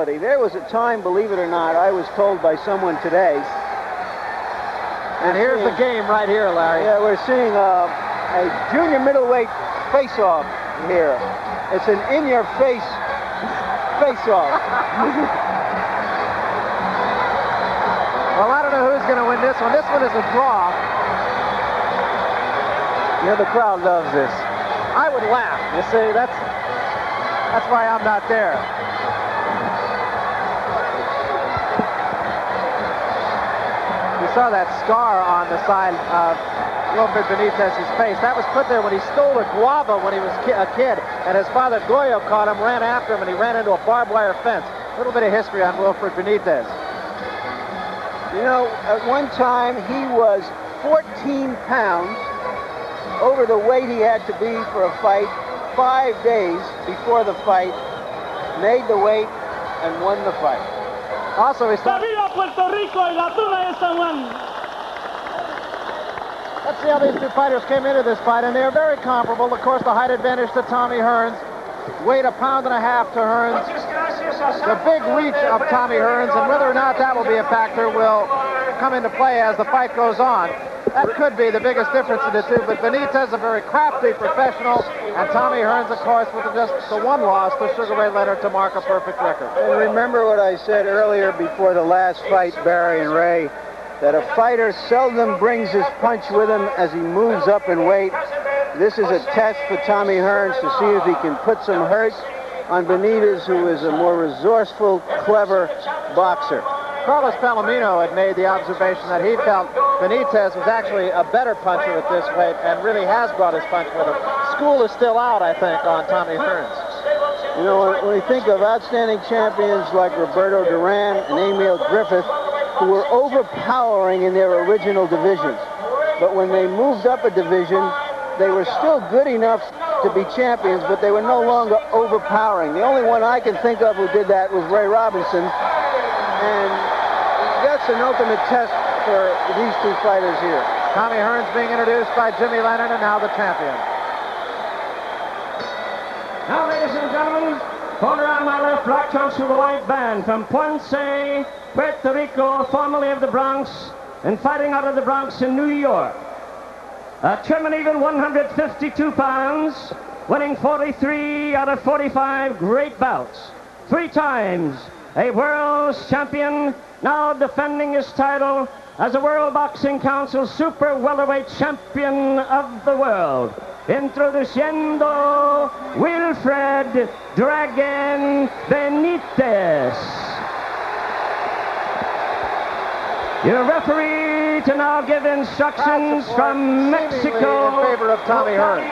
There was a time, believe it or not, I was told by someone today. And here's the game right here, Larry. Yeah, we're seeing a junior middleweight face-off here. It's an in-your-face face-off. Well, I don't know who's going to win this one. This one is a draw. You know, the crowd loves this. I would laugh. You see, that's why I'm not there. You saw that scar on the side of Wilfred Benitez's face. That was put there when he stole a guava when he was a kid, and his father Goyo caught him, ran after him, and he ran into a barbed wire fence. A little bit of history on Wilfred Benitez. You know, at one time he was 14 pounds over the weight he had to be for a fight 5 days before the fight, made the weight, and won the fight. Also, he's... Puerto Rico y la tuna esta one. Let's see how these two fighters came into this fight, and they are very comparable. Of course, the height advantage to Tommy Hearns. Weight 1.5 pounds to Hearns. The big reach of Tommy Hearns, and whether or not that will be a factor will come into play as the fight goes on. That could be the biggest difference in the two, but Benitez, a very crafty professional, and Tommy Hearns, of course, with just the one loss to Sugar Ray Leonard to mark a perfect record. And remember what I said earlier before the last fight, Barry and Ray, that a fighter seldom brings his punch with him as he moves up in weight. This is a test for Tommy Hearns to see if he can put some hurt on Benitez, who is a more resourceful, clever boxer. Carlos Palomino had made the observation that he felt Benitez was actually a better puncher at this weight and really has brought his punch with him. School is still out, I think, on Tommy Hearns. You know, when we think of outstanding champions like Roberto Duran and Emil Griffith, who were overpowering in their original divisions, but when they moved up a division, they were still good enough to be champions, but they were no longer overpowering. The only one I can think of who did that was Ray Robinson, and that's an ultimate test for these two fighters here. Tommy Hearns being introduced by Jimmy Lennon, and now the champion. Now, ladies and gentlemen, corner on my left, black trunks to the white band from Ponce, Puerto Rico, formerly of the Bronx, and fighting out of the Bronx in New York. A trim and even 152 pounds, winning 43 out of 45 great bouts. 3 times a world champion, now defending his title as a World Boxing Council Super Welterweight Champion of the World. Introduciendo Wilfred Dragon Benitez. Your referee to now give instructions from Mexico. In favor of Tommy Hearns.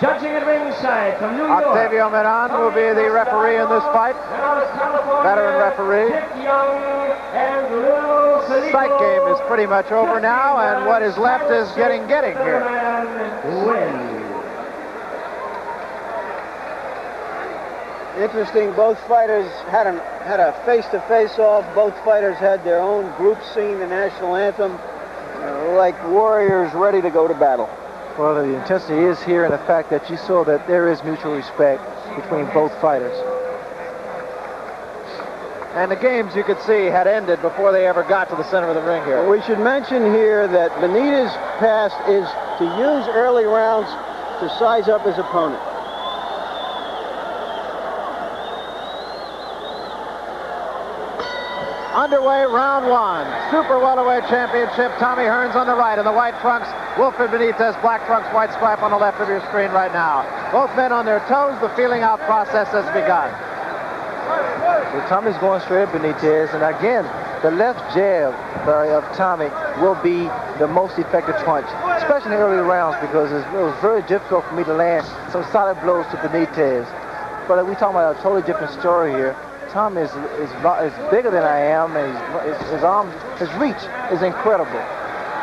Judging at ringside from New York. Octavio Medan will be the referee in this fight. Veteran referee. Sight game is pretty much over now, and what is left is getting here. Interesting, both fighters had a face-to-face off. Both fighters had their own group singing the national anthem, like warriors ready to go to battle. Well, the intensity is here in the fact that you saw that there is mutual respect between both fighters. And the games, you could see, had ended before they ever got to the center of the ring here. Well, we should mention here that Benitez's past is to use early rounds to size up his opponent. Underway, round 1. Super Welterweight Championship. Tommy Hearns on the right in the white trunks. Wilfred Benitez, black trunks, white stripe on the left of your screen right now. Both men on their toes. The feeling out process has begun. So Tommy's going straight at Benitez, and again, the left jab of Tommy will be the most effective punch, especially in the early rounds, because it was very difficult for me to land some solid blows to Benitez. But we're talking about a totally different story here. Tommy is bigger than I am, and his arm, his reach is incredible.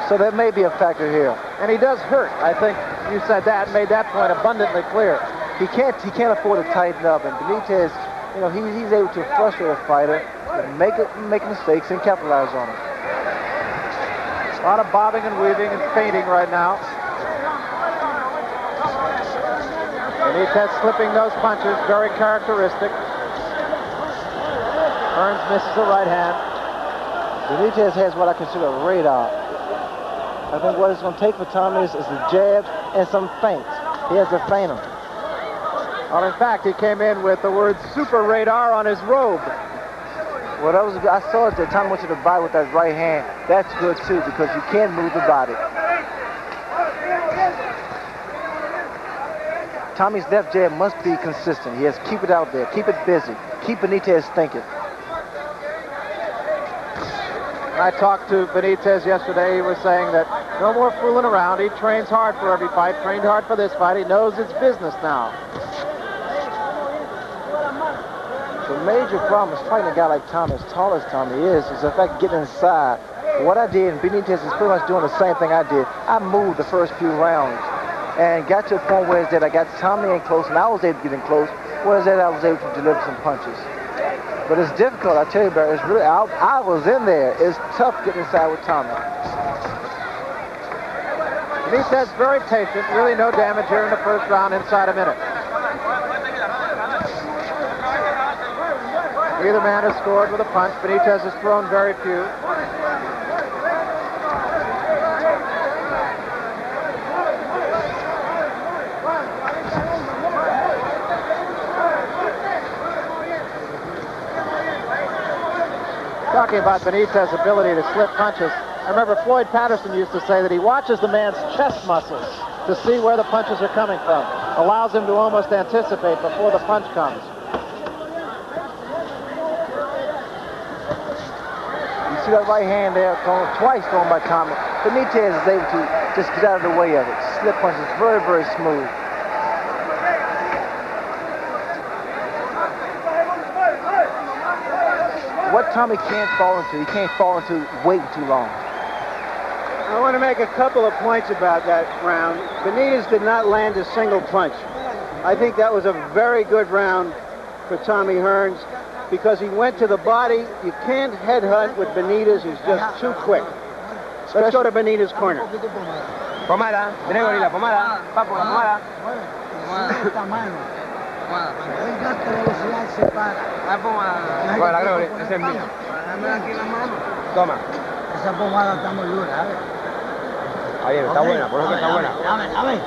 So that may be a factor here. And he does hurt. I think you said that, made that point abundantly clear. He can't afford to tighten up, and Benitez, you know, he's able to frustrate a fighter, make mistakes, and capitalize on them. A lot of bobbing and weaving and feinting right now. Benitez slipping those punches, very characteristic. Hearns misses the right hand. Benitez has what I consider a radar. I think what it's going to take for Tommy is the jabs and some feints. He has to feint him. Well, in fact, he came in with the word super radar on his robe. Well, that was, I saw it that Tommy went to the body with that right hand. That's good too, because you can't move the body. Tommy's left jab must be consistent. He has to keep it out there, keep it busy, keep Benitez thinking. I talked to Benitez yesterday. He was saying that no more fooling around. He trains hard for every fight, trained hard for this fight. He knows it's business now. The major problem is fighting a guy like Tommy, as tall as Tommy is the fact getting inside. What I did, and Benitez is pretty much doing the same thing I did. I moved the first few rounds and got to a point where I got Tommy in close, and I was able to get in close, whereas I was able to deliver some punches. But it's difficult, I tell you, Barry. It's really, I was in there. It's tough getting inside with Tommy. Benitez very patient, really no damage here in the first round, inside a minute. Either man has scored with a punch. Benitez has thrown very few. Talking about Benitez's ability to slip punches, I remember Floyd Patterson used to say that he watches the man's chest muscles to see where the punches are coming from. Allows him to almost anticipate before the punch comes. You see that right hand there, twice thrown by Tommy. Benitez is able to just get out of the way of it. Slip punches, very, very smooth. What Tommy can't fall into, he can't fall into waiting too long. I want to make a couple of points about that round. Benitez did not land a single punch. I think that was a very good round for Tommy Hearns because he went to the body. You can't headhunt with Benitez. He's just too quick. Let's go to Benitez's corner. Pomada, Gregory, la pomada, papo, la pomada. La pomada. Bueno, Gregory, ese es mío. Toma. Esa pomada está muy dura, ¿sabes? Está bien, está buena, por eso que está buena. Dame.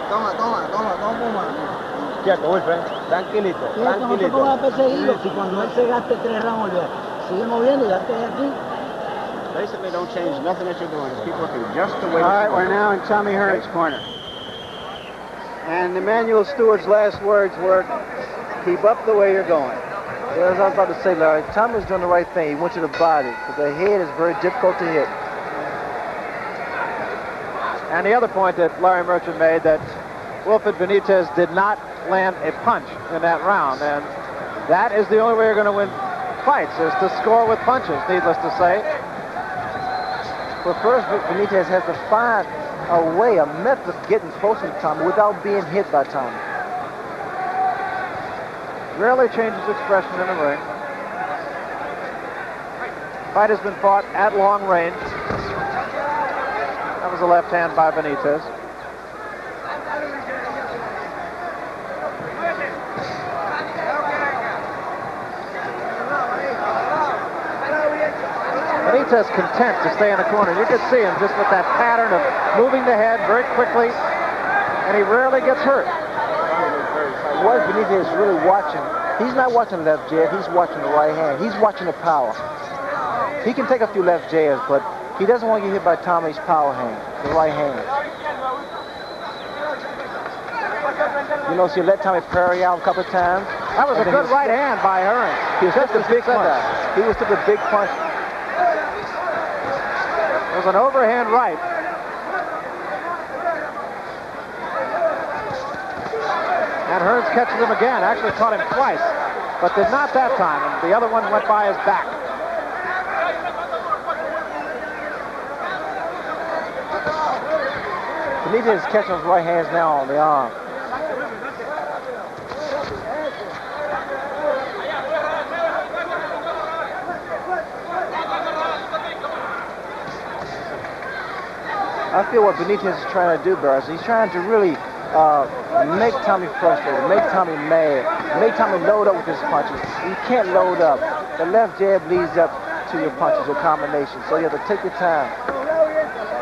Toma pomada. Quieto, Wilfred, tranquilito, No te pongas a perseguirlo. Si cuando él se gaste 3 rounds, sigue moviendo y date aquí. Basically, don't change nothing that you're doing. Just keep working just the way. All right, we're now in Tommy Hearns' corner. And Emmanuel Stewart's last words were, keep up the way you're going. Well, as I was about to say, Larry, Tommy's doing the right thing. He went to the body, but the head is very difficult to hit. And the other point that Larry Merchant made, that Wilfred Benitez did not land a punch in that round. And that is the only way you're going to win fights, is to score with punches, needless to say. But first, Benitez has to find a way, a method of getting closer to Tommy without being hit by Tommy. Rarely changes expression in the ring. Fight has been fought at long range. That was a left hand by Benitez. Benitez content to stay in the corner. You can see him just with that pattern of moving the head very quickly, and he rarely gets hurt. What Benitez is really watching, he's not watching the left jab, he's watching the right hand. He's watching the power. He can take a few left jabs, but he doesn't want to get hit by Tommy's power hand, the right hand. You know, so you let Tommy parry out a couple of times. That was a good right hand by Hearns. He was took a big punch. He was took a big punch. It was an overhand right. And Hearns catches him again. Actually caught him twice, but did not that time. And the other one went by his back. Benitez is catching his right hands now on the arm. I feel what Benitez is trying to do, Barris. He's trying to really make Tommy frustrated, make Tommy mad, make Tommy load up with his punches. He can't load up. the left jab leads up to your punches, your combination. So you have to take your time.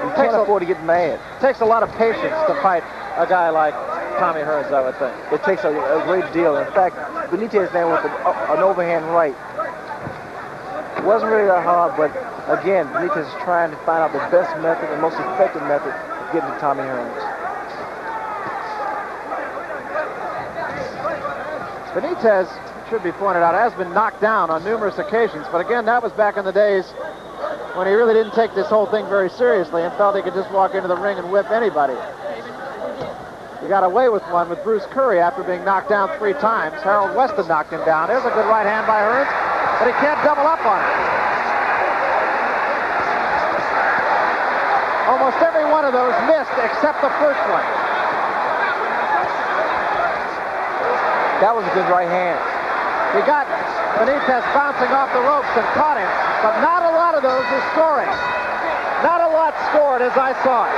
You can't afford to get mad. It takes a lot of patience to fight a guy like Tommy Hearns, I would think. It takes a great deal. In fact, Benitez ran with an overhand right. It wasn't really that hard, but again, Benitez is trying to find out the best method and most effective method of getting to Tommy Hearns. Benitez, should be pointed out, has been knocked down on numerous occasions, but again, that was back in the days when he really didn't take this whole thing very seriously and felt he could just walk into the ring and whip anybody. He got away with one with Bruce Curry after being knocked down 3 times. Harold Weston knocked him down. There's a good right hand by Hearns, but he can't double up on it. Almost every one of those missed except the first one. That was a good right hand. He got Benitez bouncing off the ropes and caught him, but not a lot of those are scoring. Not a lot scored as I saw it.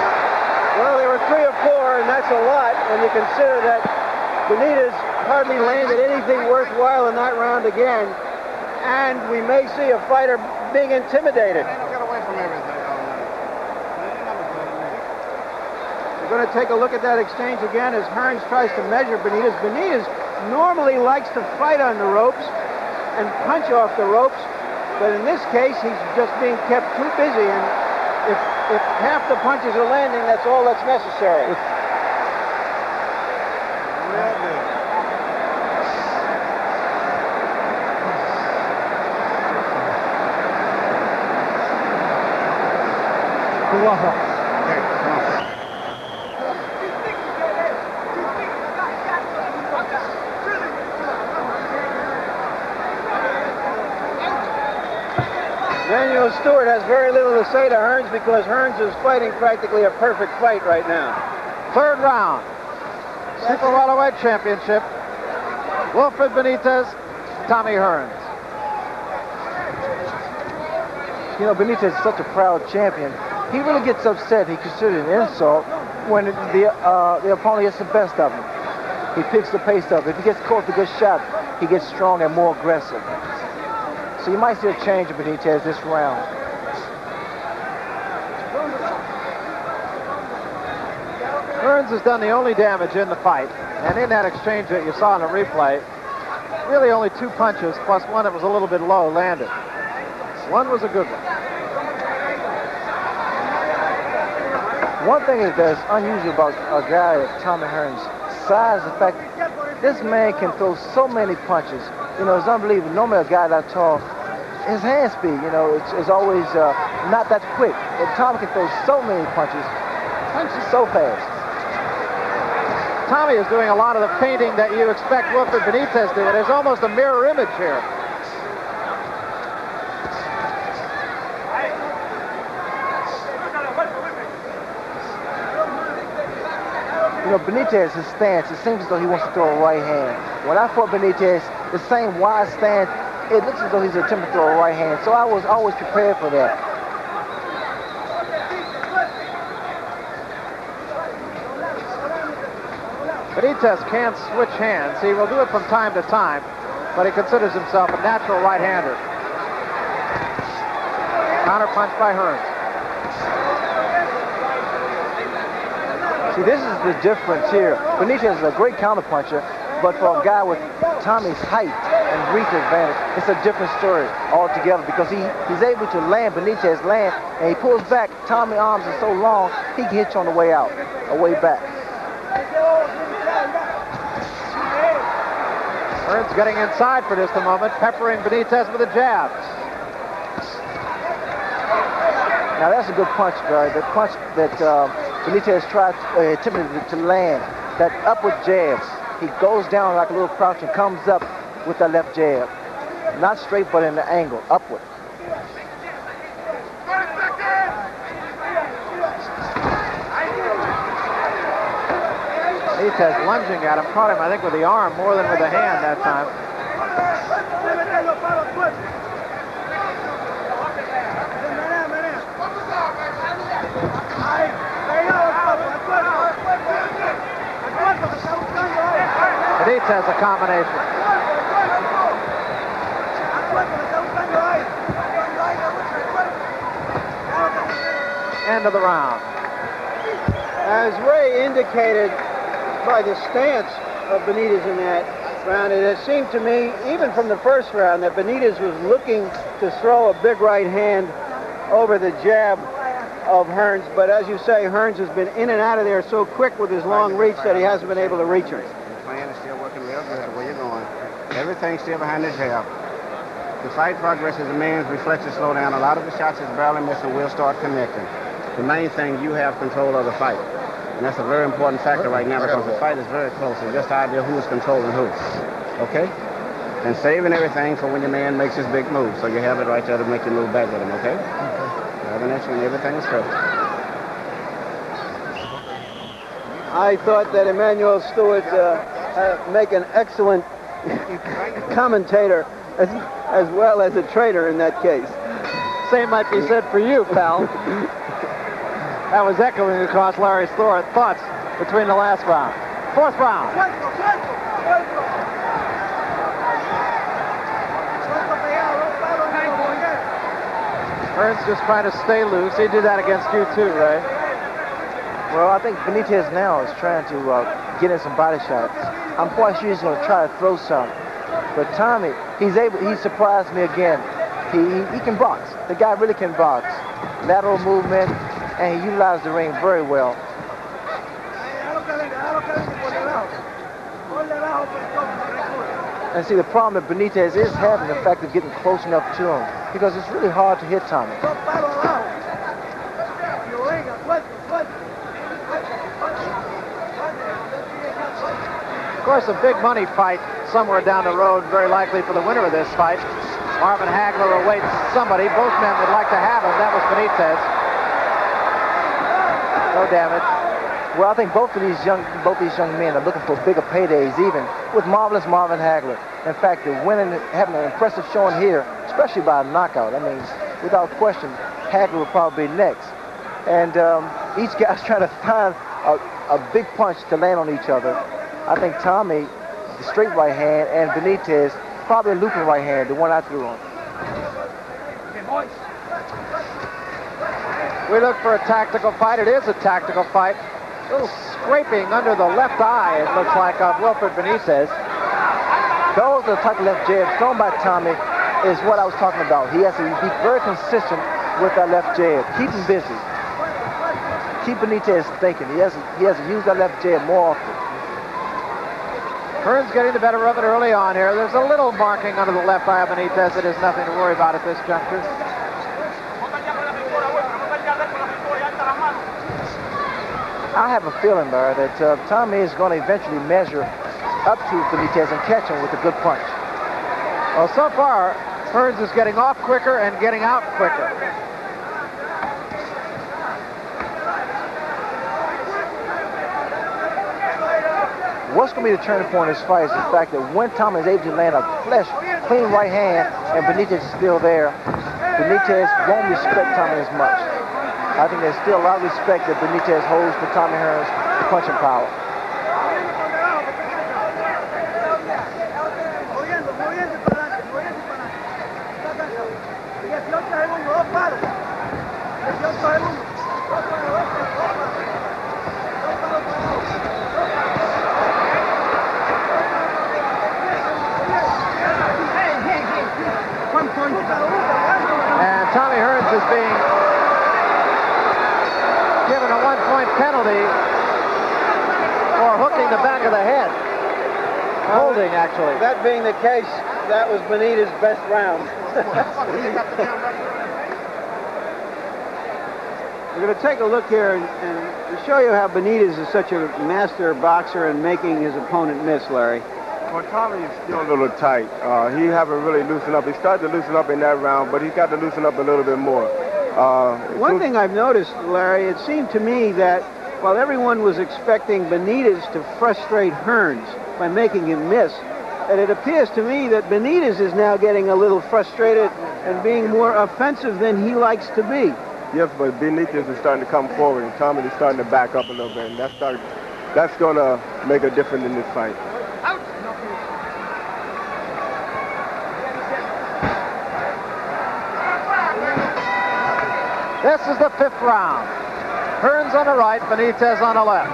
Well, there were 3 or 4, and that's a lot when you consider that Benitez hardly landed anything worthwhile in that round again, and we may see a fighter being intimidated. Get away from everything. We're going to take a look at that exchange again as Hearns tries to measure Benitez. Benitez normally likes to fight on the ropes and punch off the ropes, but in this case, he's just being kept too busy, and if half the punches are landing, that's all that's necessary. Daniel Stewart has very little to say to Hearns because Hearns is fighting practically a perfect fight right now. 3rd round. Super welterweight championship. Wilfred Benitez, Tommy Hearns. You know, Benitez is such a proud champion. He really gets upset. He considers it an insult when the opponent gets the best of him. He picks the pace up. If he gets caught with a good shot, he gets stronger and more aggressive. So you might see a change in Benitez this round. Hearns has done the only damage in the fight, and in that exchange that you saw in the replay, really only 2 punches plus one that was a little bit low landed. One was a good one. One thing that's unusual about a guy like Tommy Hearns' size, the fact this man can throw so many punches. You know, it's unbelievable. Normally a guy that tall, his hand speed, you know, it's always not that quick. But Tommy can throw so many punches so fast. Tommy is doing a lot of the painting that you expect Wilfred Benitez to do. There's almost a mirror image here. You know, Benitez, his stance, it seems as though he wants to throw a right hand. When I fought Benitez, the same wide stance, it looks as though he's attempting to throw a right hand. So I was always prepared for that. Benitez can't switch hands. He will do it from time to time, but he considers himself a natural right-hander. Counter punch by Hearns. See, this is the difference here. Benitez is a great counterpuncher, but for a guy with Tommy's height and reach advantage, it's a different story altogether because he's able to land, Benitez land, and he pulls back. Tommy's arms are so long, he can hit you on the way out, or way back. Hearns getting inside for just a moment, peppering Benitez with a jab. Now that's a good punch, Barry. The punch that Benitez tried attempted to land, that upward jab. He goes down like a little crouch and comes up with that left jab. Not straight, but in the angle, upward. Benitez lunging at him, caught him, I think, with the arm more than with the hand that time. Benitez a combination. end of the round. As Ray indicated by the stance of Benitez in that round, it has seemed to me, even from the first round, that Benitez was looking to throw a big right hand over the jab of Hearns, but as you say, Hearns has been in and out of there so quick with his long reach that he hasn't been able to reach him. The plan is still working real good where you're going. Everything's still behind the jab. The fight progress as a man's reflexes slow down. A lot of the shots is barely missing will start connecting. The main thing, you have control of the fight. And that's a very important factor right now because the fight is very close. It's just the idea who is controlling who. Okay? And saving everything for when your man makes his big move. So you have it right there to make you move back with him, okay? Having that when everything is perfect. I thought that Emmanuel Stewart make an excellent commentator as well as a trader in that case. Same might be said for you, pal. That was echoing across Larry's thoughts between the last round. Fourth round. Hearns just trying to stay loose. He did that against you too, Ray. Well, I think Benitez now is trying to get in some body shots. I'm quite sure he's going to try to throw some. But Tommy, he surprised me again. He can box. The guy really can box. Lateral movement, and he utilized the ring very well. And see, the problem that Benitez is having, the fact of getting close enough to him, because it's really hard to hit Tommy. Of course, a big money fight somewhere down the road, very likely for the winner of this fight. Marvin Hagler awaits somebody. Both men would like to have him. That was Benitez. No damage. Well, I think both these young men are looking for bigger paydays, even with marvelous Marvin Hagler. In fact, they're winning, having an impressive showing here, especially by a knockout. I mean, without question, Hagler will probably be next. And each guy's trying to find a big punch to land on each other. I think Tommy, the straight right hand, and Benitez, probably a looping right hand, the one I threw on. We look for a tactical fight. It is a tactical fight. A little scraping under the left eye, it looks like, of Wilfred Benitez. Those are the type of left jabs thrown by Tommy is what I was talking about. He has to be very consistent with that left jab. Keep him busy. Keep Benitez thinking. He has to use that left jab more often. Hearns getting the better of it early on here. There's a little marking under the left eye of Benitez. It is nothing to worry about at this juncture. I have a feeling, Barry, that Tommy is going to eventually measure up to Benitez and catch him with a good punch. Well, so far, Hearns is getting off quicker and getting out quicker. What's going to be the turning point in this fight is the fact that when Tommy is able to land a clean right hand and Benitez is still there, Benitez won't respect Tommy as much. I think there's still a lot of respect that Benitez holds for Tommy Hearns' punching power. And Tommy Hearns is being given a 1-point penalty for hooking the back of the head. Holding, actually. That being the case, that was Benitez's best round. We're going to take a look here and to show you how Benitez is such a master boxer in making his opponent miss, Larry. Well, Tommy is still a little tight. He haven't really loosened up. He started to loosen up in that round, but he's got to loosen up a little bit more. One thing I've noticed, Larry, it seemed to me that while everyone was expecting Benitez to frustrate Hearns by making him miss, and it appears to me that Benitez is now getting a little frustrated and being more offensive than he likes to be. Yes, but Benitez is starting to come forward, and Tommy is starting to back up a little bit, and that's going to make a difference in this fight. This is the 5th round. Hearns on the right, Benitez on the left.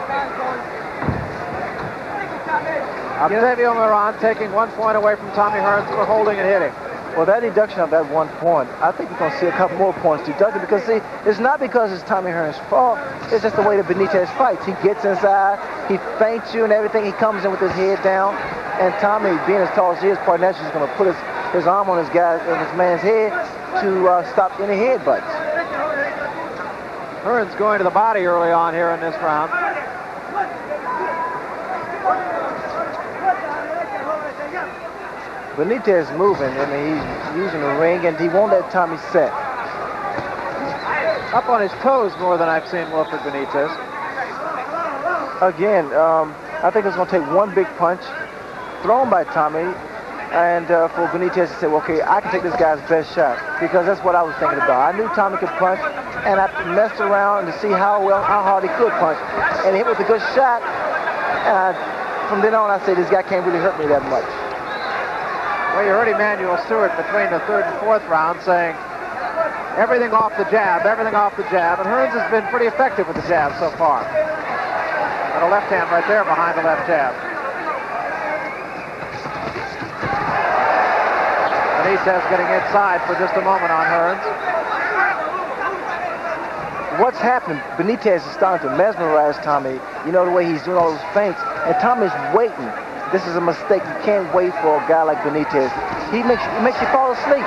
Octavio Moran taking 1 point away from Tommy Hearns for holding and hitting. Well, that deduction of that 1 point, I think you're going to see a couple more points deducted because, see, it's not because it's Tommy Hearns' fault. It's just the way that Benitez fights. He gets inside, he feints you and everything. He comes in with his head down. And Tommy, being as tall as he is, part naturally, is going to put his arm on his man's head to stop any headbutts. Hearns going to the body early on here in this round. Benitez moving, I mean, he's using the ring, and he won't let Tommy set. Up on his toes more than I've seen Wilfred Benitez. Again, I think it's going to take one big punch thrown by Tommy, and for Benitez to say, well, okay, I can take this guy's best shot, because that's what I was thinking about. I knew Tommy could punch, and I messed around to see how hard he could punch, and he hit with a good shot. And from then on, I say, this guy can't really hurt me that much. Well, you heard Emanuel Stewart between the 3rd and 4th round saying everything off the jab, everything off the jab, and Hearns has been pretty effective with the jab so far. And a left hand right there behind the left jab. Benitez getting inside for just a moment on Hearns. What's happening, Benitez is starting to mesmerize Tommy. You know, the way he's doing all those feints, and Tommy's waiting. This is a mistake. You can't wait for a guy like Benitez. He makes you fall asleep.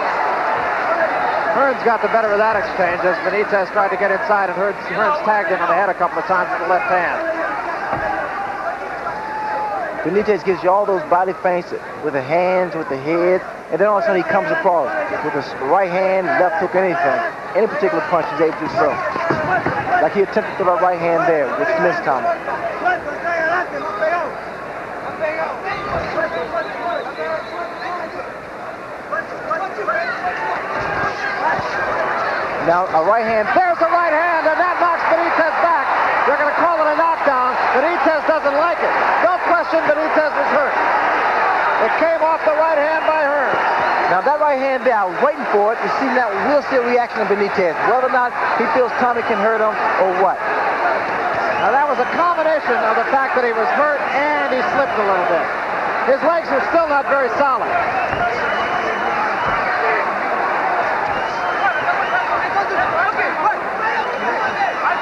Hearns got the better of that exchange as Benitez tried to get inside, and Hearns tagged him on the head a couple of times with the left hand. Benitez gives you all those body feints with the hands, with the head, and then all of a sudden he comes across with his right hand, left hook, anything. Any particular punch he's able to throw. Like he attempted to throw that right hand there, which missed Tommy. Now, a right hand. There's the right hand, and that knocks Benitez back. They're going to call it a knockdown. Benitez doesn't like it. No question Benitez was hurt. It came off the right hand by Hearns. Now, that right hand there, I was waiting for it to see now. We'll see a reaction of Benitez, whether or not he feels Tommy can hurt him or what. Now, that was a combination of the fact that he was hurt and he slipped a little bit. His legs are still not very solid.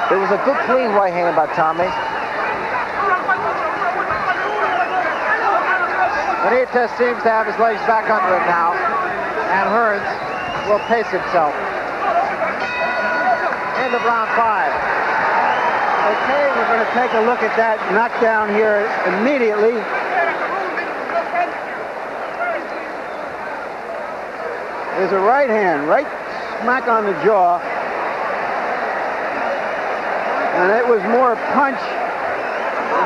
It was a good, clean right hand by Tommy. Benitez seems to have his legs back under him now, and Hearns will pace himself. End of round 5. Okay, we're going to take a look at that knockdown here immediately. There's a right hand, right smack on the jaw. And it was more punch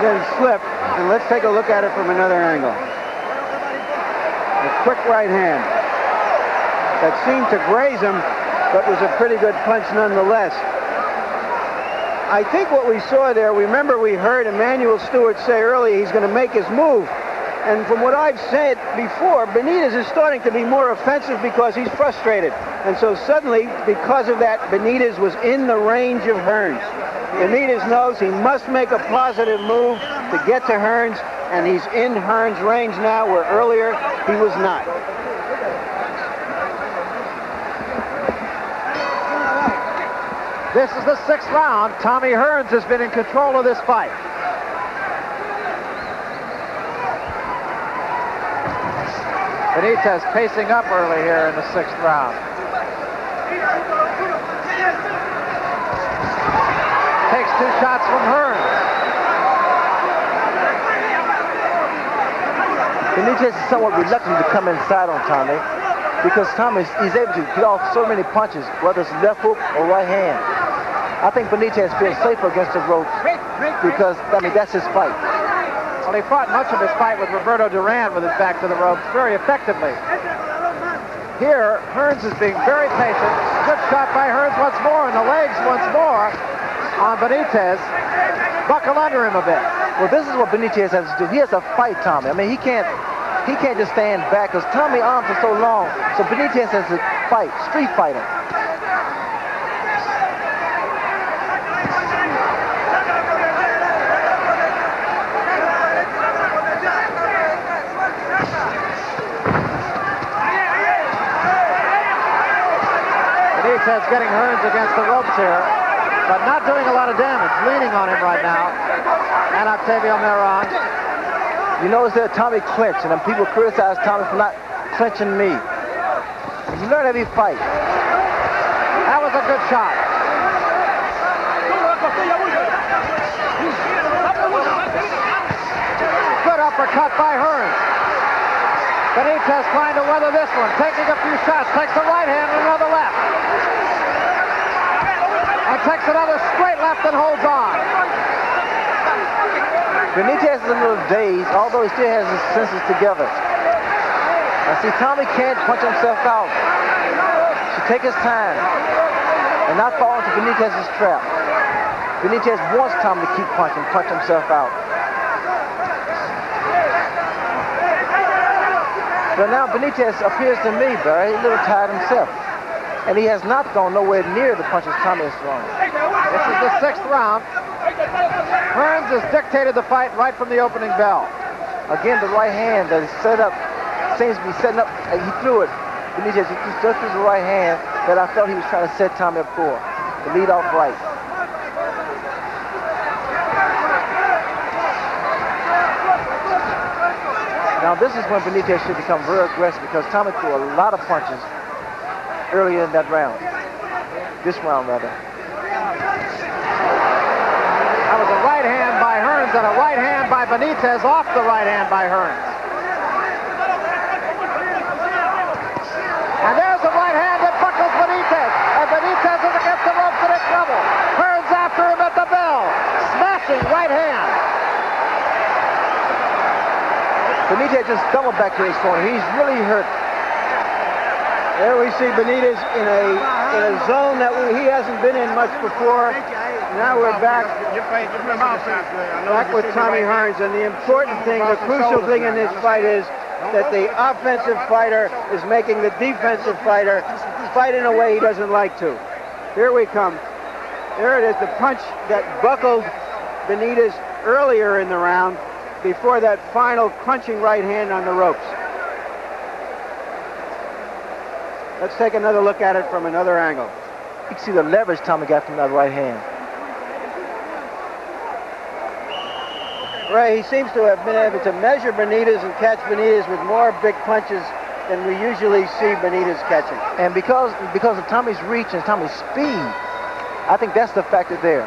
than slip. And let's take a look at it from another angle. A quick right hand that seemed to graze him, but was a pretty good punch nonetheless. I think what we saw there, remember we heard Emanuel Stewart say earlier he's going to make his move. And from what I've said before, Benitez is starting to be more offensive because he's frustrated. And so suddenly, because of that, Benitez was in the range of Hearns. Benitez knows he must make a positive move to get to Hearns, and he's in Hearns' range now, where earlier he was not. This is the 6th round. Tommy Hearns has been in control of this fight. Benitez pacing up early here in the 6th round. Takes 2 shots from Hearns. Benitez is somewhat reluctant to come inside on Tommy because Tommy is able to get off so many punches, whether it's left hook or right hand. I think Benitez feels safer against the ropes because, I mean, that's his fight. Well, he fought much of his fight with Roberto Duran with his back to the ropes very effectively. Here, Hearns is being very patient. Good shot by Hearns once more, and the legs once more on Benitez. Buckle under him a bit. Well, this is what Benitez has to do. He has to fight Tommy. I mean, he can't just stand back because Tommy's arms are so long. So Benitez has to fight, street fight him. Benitez getting Hearns against the ropes here, but not doing a lot of damage, leaning on him right now. And Octavio Meron. You notice that Tommy clinched, and then people criticize Tommy for not clinching me. You learn every fight. That was a good shot. Good uppercut by Hearns. Benitez trying to weather this one, taking a few shots, takes a right hand and another left. And takes another straight left and holds on. Benitez is a little dazed, although he still has his senses together. Now see, Tommy can't punch himself out. Should take his time and not fall into Benitez's trap. Benitez wants Tommy to keep punching, punch himself out. But now Benitez appears to me, Barry, a little tired himself. And he has not gone nowhere near the punches Tommy has thrown. This is the 6th round. Hearns has dictated the fight right from the opening bell. Again, the right hand that is set up seems to be setting up. He threw it. Benitez, he just threw the right hand that I felt he was trying to set Tommy up for. The lead off right. Now this is when Benitez should become very aggressive because Tommy threw a lot of punches earlier in that round. This round, rather. That was a right hand by Hearns and a right hand by Benitez off the right hand by Hearns. And there's a right hand that buckles Benitez. And Benitez is against the ropes and in trouble. Hearns after him at the bell. Smashing right hand. Benitez just stumbled back to his corner. He's really hurt. There we see Benitez in a zone that he hasn't been in much before. Now we're back with Tommy Hearns, and the important thing, the crucial thing in this fight is that the offensive fighter is making the defensive fighter fight in a way he doesn't like to. Here we come. There it is, the punch that buckled Benitez earlier in the round before that final crunching right hand on the ropes. Let's take another look at it from another angle. You can see the leverage Tommy got from that right hand. Ray, he seems to have been able to measure Benitez and catch Benitez with more big punches than we usually see Benitez catching. And because of Tommy's reach and Tommy's speed, I think that's the factor there.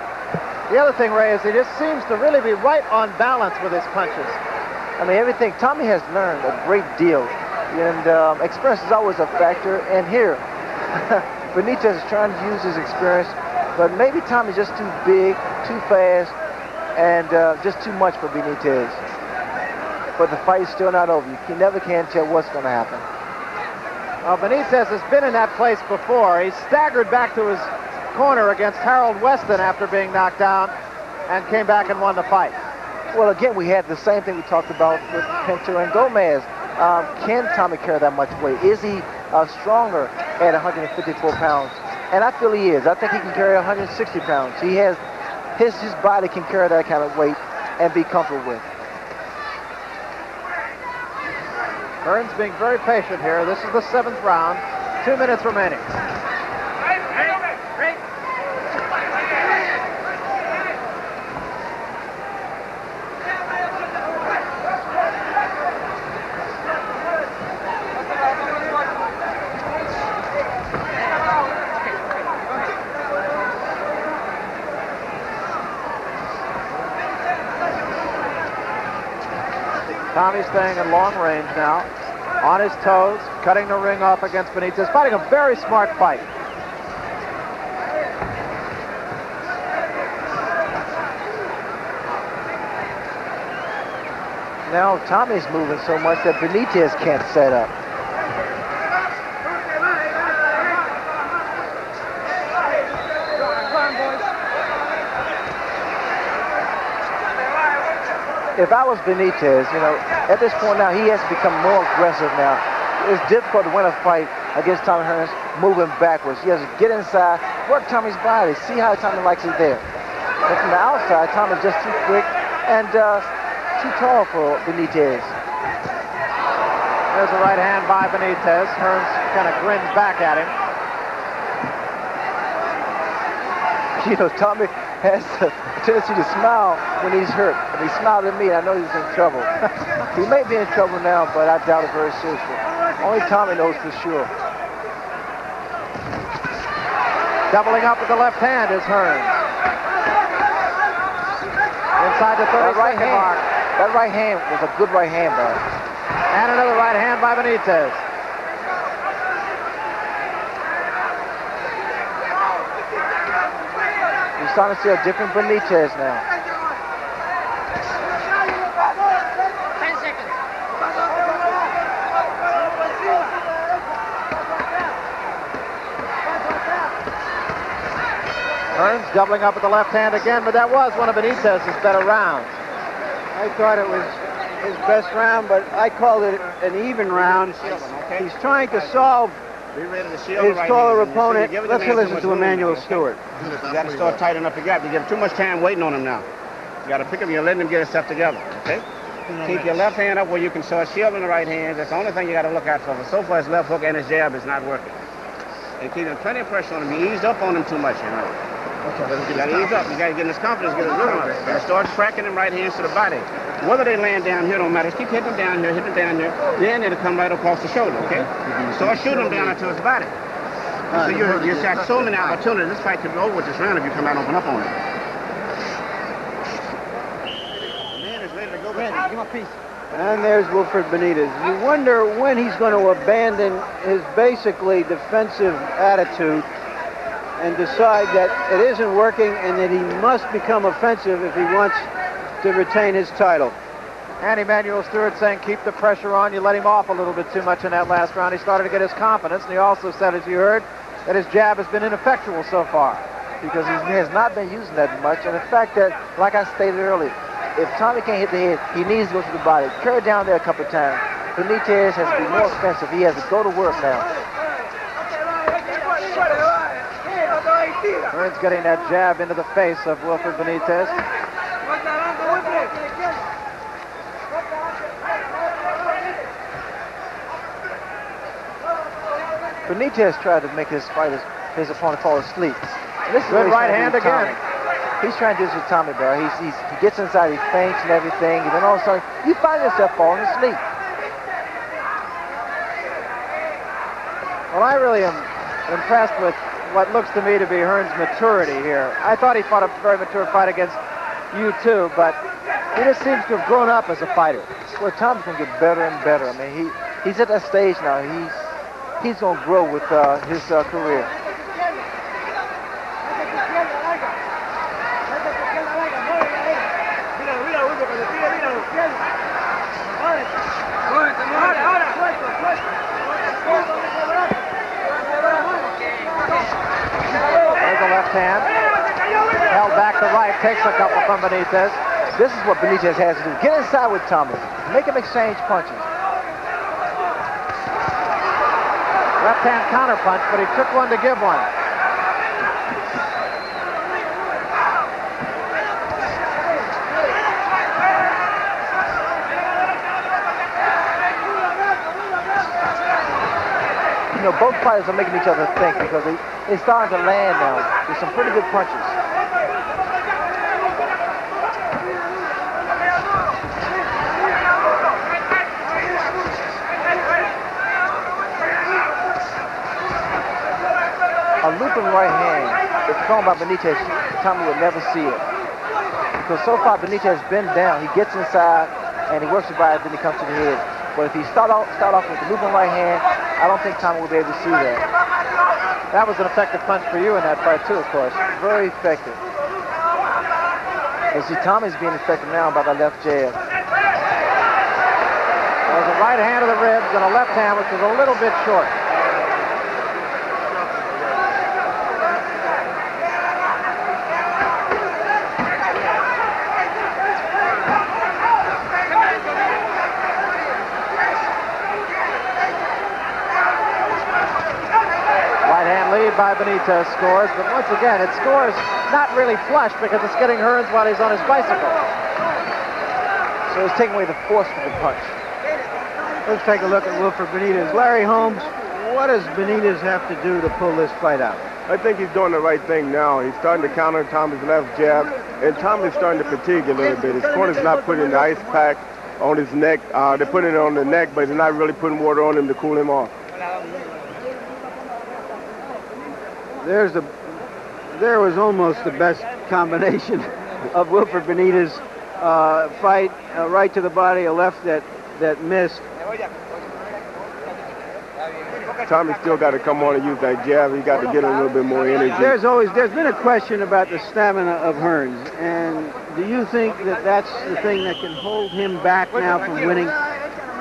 The other thing, Ray, is he just seems to really be right on balance with his punches. I mean, everything. Tommy has learned a great deal. And experience is always a factor. And here, Benitez is trying to use his experience, but maybe Tommy's just too big, too fast, and just too much for Benitez. But the fight is still not over. You never can tell what's going to happen. Well, Benitez has been in that place before. He staggered back to his corner against Harold Weston after being knocked down and came back and won the fight. Well, again, we had the same thing we talked about with Pinto and Gomez. Can Tommy carry that much weight? Is he stronger at 154 pounds? And I feel he is. I think he can carry 160 pounds. He has his body can carry that kind of weight and be comfortable with. Hearns being very patient here. This is the 7th round. 2 minutes remaining. Tommy's staying in long range now, on his toes, cutting the ring off against Benitez, fighting a very smart fight. Now Tommy's moving so much that Benitez can't set up. If I was Benitez, at this point now, he has to become more aggressive now. It's difficult to win a fight against Tommy Hearns moving backwards. He has to get inside, work Tommy's body, see how Tommy likes it there. But from the outside, Tommy's just too quick and too tall for Benitez. There's a right hand by Benitez. Hearns kind of grins back at him. You know, Tommy has a tendency to smile when he's hurt. And he smiled at me, I know he's in trouble. He may be in trouble now, but I doubt it very seriously. Only Tommy knows for sure. Doubling up with the left hand is Hearns. Inside the 30-second mark. That right hand was a good right hand, Barry. And another right hand by Benitez. You're starting to see a different Benitez now. 10 seconds. Hearns doubling up with the left hand again, but that was one of Benitez's better rounds. I thought it was his best round, but I called it an even round. He's trying to solve Be ready to shield his the right taller hand. You see, opponent. you're giving Let's the man listen too to much Emmanuel room, okay? Stewart. You got to start tightening up the gap. You give too much time waiting on him now. You got to pick him. You're letting him get himself together, okay? Keep your left hand up where you can start shielding the right hand. That's the only thing you got to look out for. But so far, his left hook and his jab is not working. And keeping plenty of pressure on him. He eased up on him too much, you know. You got to ease up. You got to get in his confidence, get his rhythm up. And start cracking him right hands to the body. Whether they land down here don't matter. Just keep hitting him down here, hitting him down here. Then it'll come right across the shoulder, okay? Start shooting him down into his body. So you've got so many opportunities. This fight could be over with this round if you come out and open up on him. The man is ready to go. Give him a piece. And there's Wilfred Benitez. You wonder when he's going to abandon his basically defensive attitude and decide that it isn't working and that he must become offensive if he wants to retain his title. And Emmanuel Stewart saying keep the pressure on. You let him off a little bit too much in that last round. He started to get his confidence, and he also said, as you heard, that his jab has been ineffectual so far. Because he has not been using that much. And the fact that, like I stated earlier, if Tommy can't hit the head, he needs to go to the body. Carry it down there a couple of times. Benitez has to be more offensive. He has to go to work now. Hearns getting that jab into the face of Wilfred Benitez. Benitez tried to make his his opponent fall asleep. This is Good right hand again. He's trying to do this with Tommy, bro. He gets inside, he feints and everything, and then all of a sudden, you find yourself falling asleep. Well, I really am impressed with what looks to me to be Hearns' maturity here. I thought he fought a very mature fight against you too, but he just seems to have grown up as a fighter. Well, Tommy's going to get better and better. I mean, he's at that stage now. He's going to grow with his career. There's the left hand. Held back the right, takes a couple from Benitez. This is what Benitez has to do. Get inside with Tommy. Make him exchange punches. Left hand counter punch, but he took one to give one. You know, both fighters are making each other think because they're starting to land now with some pretty good punches. A looping right hand, if thrown by Benitez, Tommy would never see it. Because so far Benitez has been down, he gets inside and he works the body, then he comes to the head. But if he start off with the looping right hand, I don't think Tommy will be able to see that. That was an effective punch for you in that fight too, of course. Very effective. You see, Tommy's being effective now by the left jab. There was a right hand to the ribs and a left hand, which was a little bit short. By Benitez scores, but once again, it scores not really flush because it's getting Hearns while he's on his bicycle. So it's taking away the force from the punch. Let's take a look at Wilfred Benitez. Larry Holmes, what does Benitez have to do to pull this fight out? I think he's doing the right thing now. He's starting to counter Tommy's left jab, and Tommy's starting to fatigue a little bit. His corner's not putting the ice pack on his neck. They're putting it on the neck, but they're not really putting water on him to cool him off. There was almost the best combination of Wilfred Benitez fight, right to the body, a left that missed. Tommy's still got to come on and use that jab. He got to get a little bit more energy. There's been a question about the stamina of Hearns, and do you think that that's the thing that can hold him back now from winning?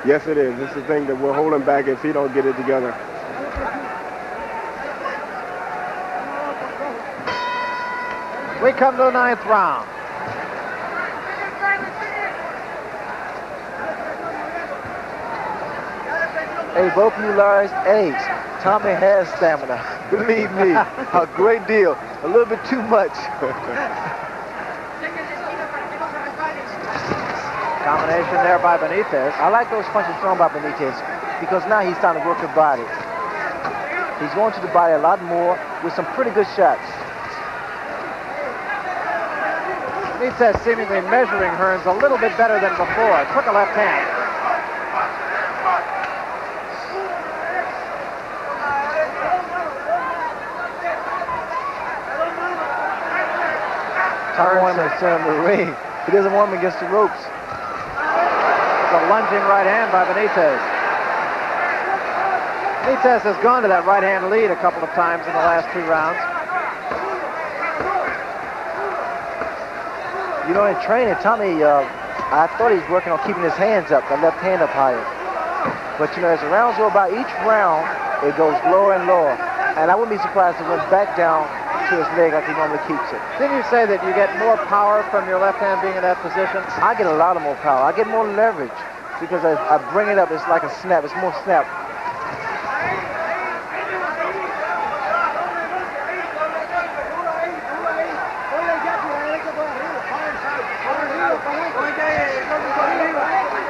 Yes, it is. It's the thing that will hold him back if he don't get it together. We come to the 9th round. Hey, both of you liars, Ace, Tommy has stamina. Believe me, a great deal. A little bit too much. Combination there by Benitez. I like those punches thrown by Benitez because now he's starting to work the body. He's going to the body a lot more with some pretty good shots. Benitez seemingly measuring Hearns a little bit better than before. Took a left hand. Tommy wants him to send him to the ring. He doesn't want him against the ropes. It's a lunging right hand by Benitez. Benitez has gone to that right hand lead a couple of times in the last 2 rounds. You know, in training, Tommy, I thought he was working on keeping his hands up, the left hand up higher. But, you know, as the rounds go by, each round, it goes lower and lower. And I wouldn't be surprised if it went back down to his leg like he normally keeps it. Didn't you say that you get more power from your left hand being in that position? I get a lot of more power. I get more leverage because I bring it up. It's like a snap. It's more snap.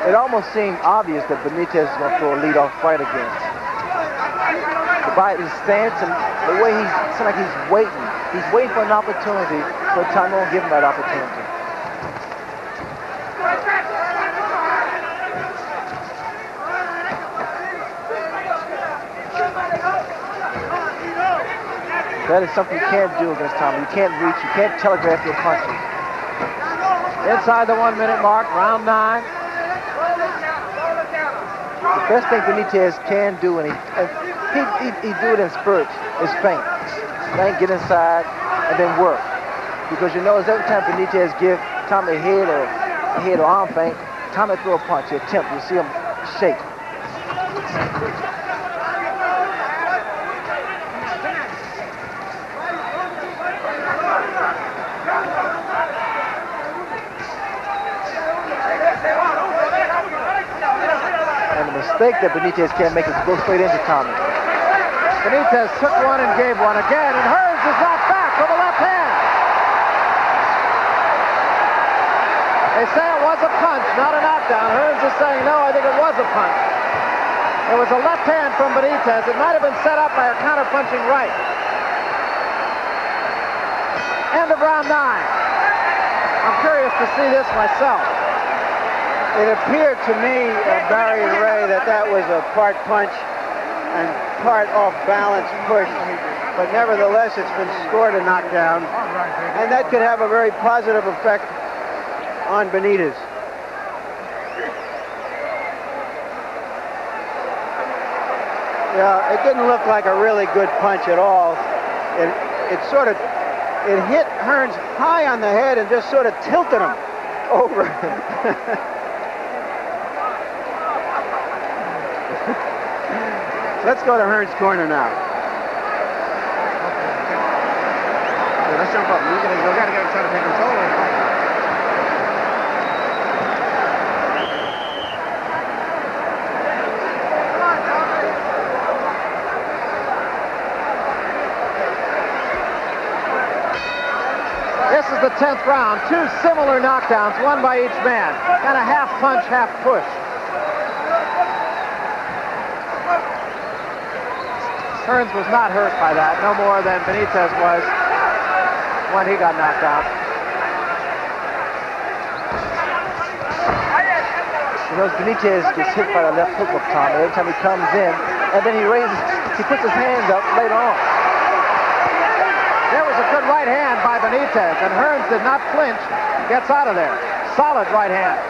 It almost seemed obvious that Benitez is going to throw a lead-off fight again. By his stance and the way it seems like he's waiting. He's waiting for an opportunity, but Tommy won't give him that opportunity. That is something you can't do against Tommy. You can't reach, you can't telegraph your punches. Inside the 1 minute mark, round 9. The best thing Benitez can do, and he do it in spurts, is feint. Feint, get inside, and then work. Because you know, every time Benitez give Tommy a head or arm feint, Tommy throw a punch, he'll attempt. You see him shake. And the mistake that Benitez can't make is go straight into Tommy. Benitez took one and gave one again, and Hearns is knocked back with a left hand. They say it was a punch, not a knockdown. Hearns is saying, no, I think it was a punch. It was a left hand from Benitez. It might have been set up by a counter-punching right. End of round 9. I'm curious to see this myself. It appeared to me, Barry and Ray, that was a part punch and part off-balance push. But nevertheless, it's been scored a knockdown. And that could have a very positive effect on Benitez. Yeah, it didn't look like a really good punch at all. It hit Hearns high on the head and just sort of tilted him over. Let's go to Hearns' corner now. Let's jump up. We got to get him trying to take control of it. This is the 10th round. 2 similar knockdowns, one by each man. Kind of half punch, half push. Hearns was not hurt by that, no more than Benitez was when he got knocked out. You know, Benitez gets hit by the left hook of Tommy every time he comes in, and then he puts his hands up later on. There was a good right hand by Benitez, and Hearns did not flinch, gets out of there. Solid right hand.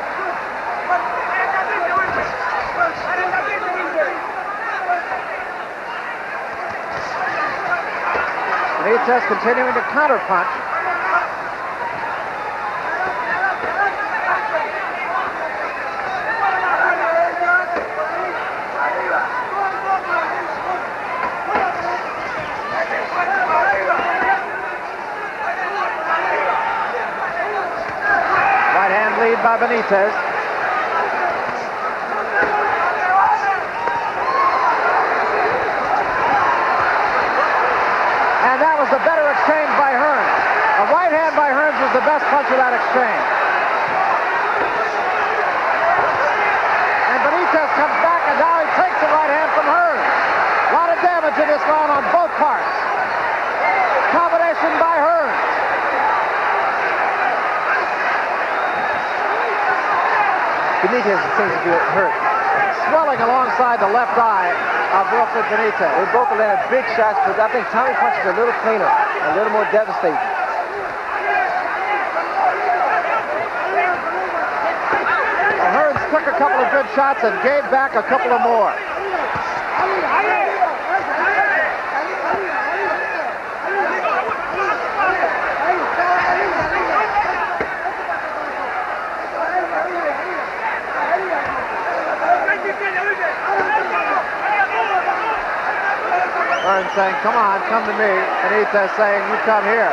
Benitez continuing to counterpunch. Right hand lead by Benitez. And that was the better exchange by Hearns. A right hand by Hearns was the best punch of that exchange. And Benitez comes back, and now he takes the right hand from Hearns. A lot of damage in this round on both parts. Combination by Hearns. Benitez seems to be hurt. Swelling alongside the left eye of Wilfred Benitez. They both landed big shots, but I think Tommy punches a little cleaner, a little more devastating. Hearns took a couple of good shots and gave back a couple of more. Hearns saying, come on, come to me. Benitez saying, you come here.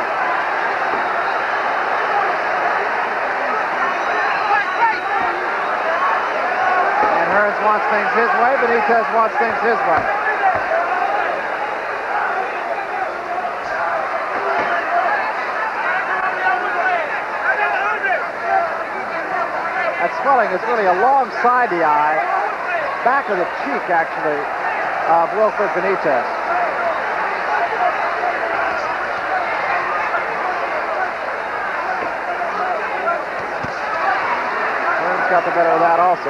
And Hearns wants things his way. Benitez wants things his way. That swelling is really alongside the eye, back of the cheek, actually, of Wilfred Benitez. Got the better of that also.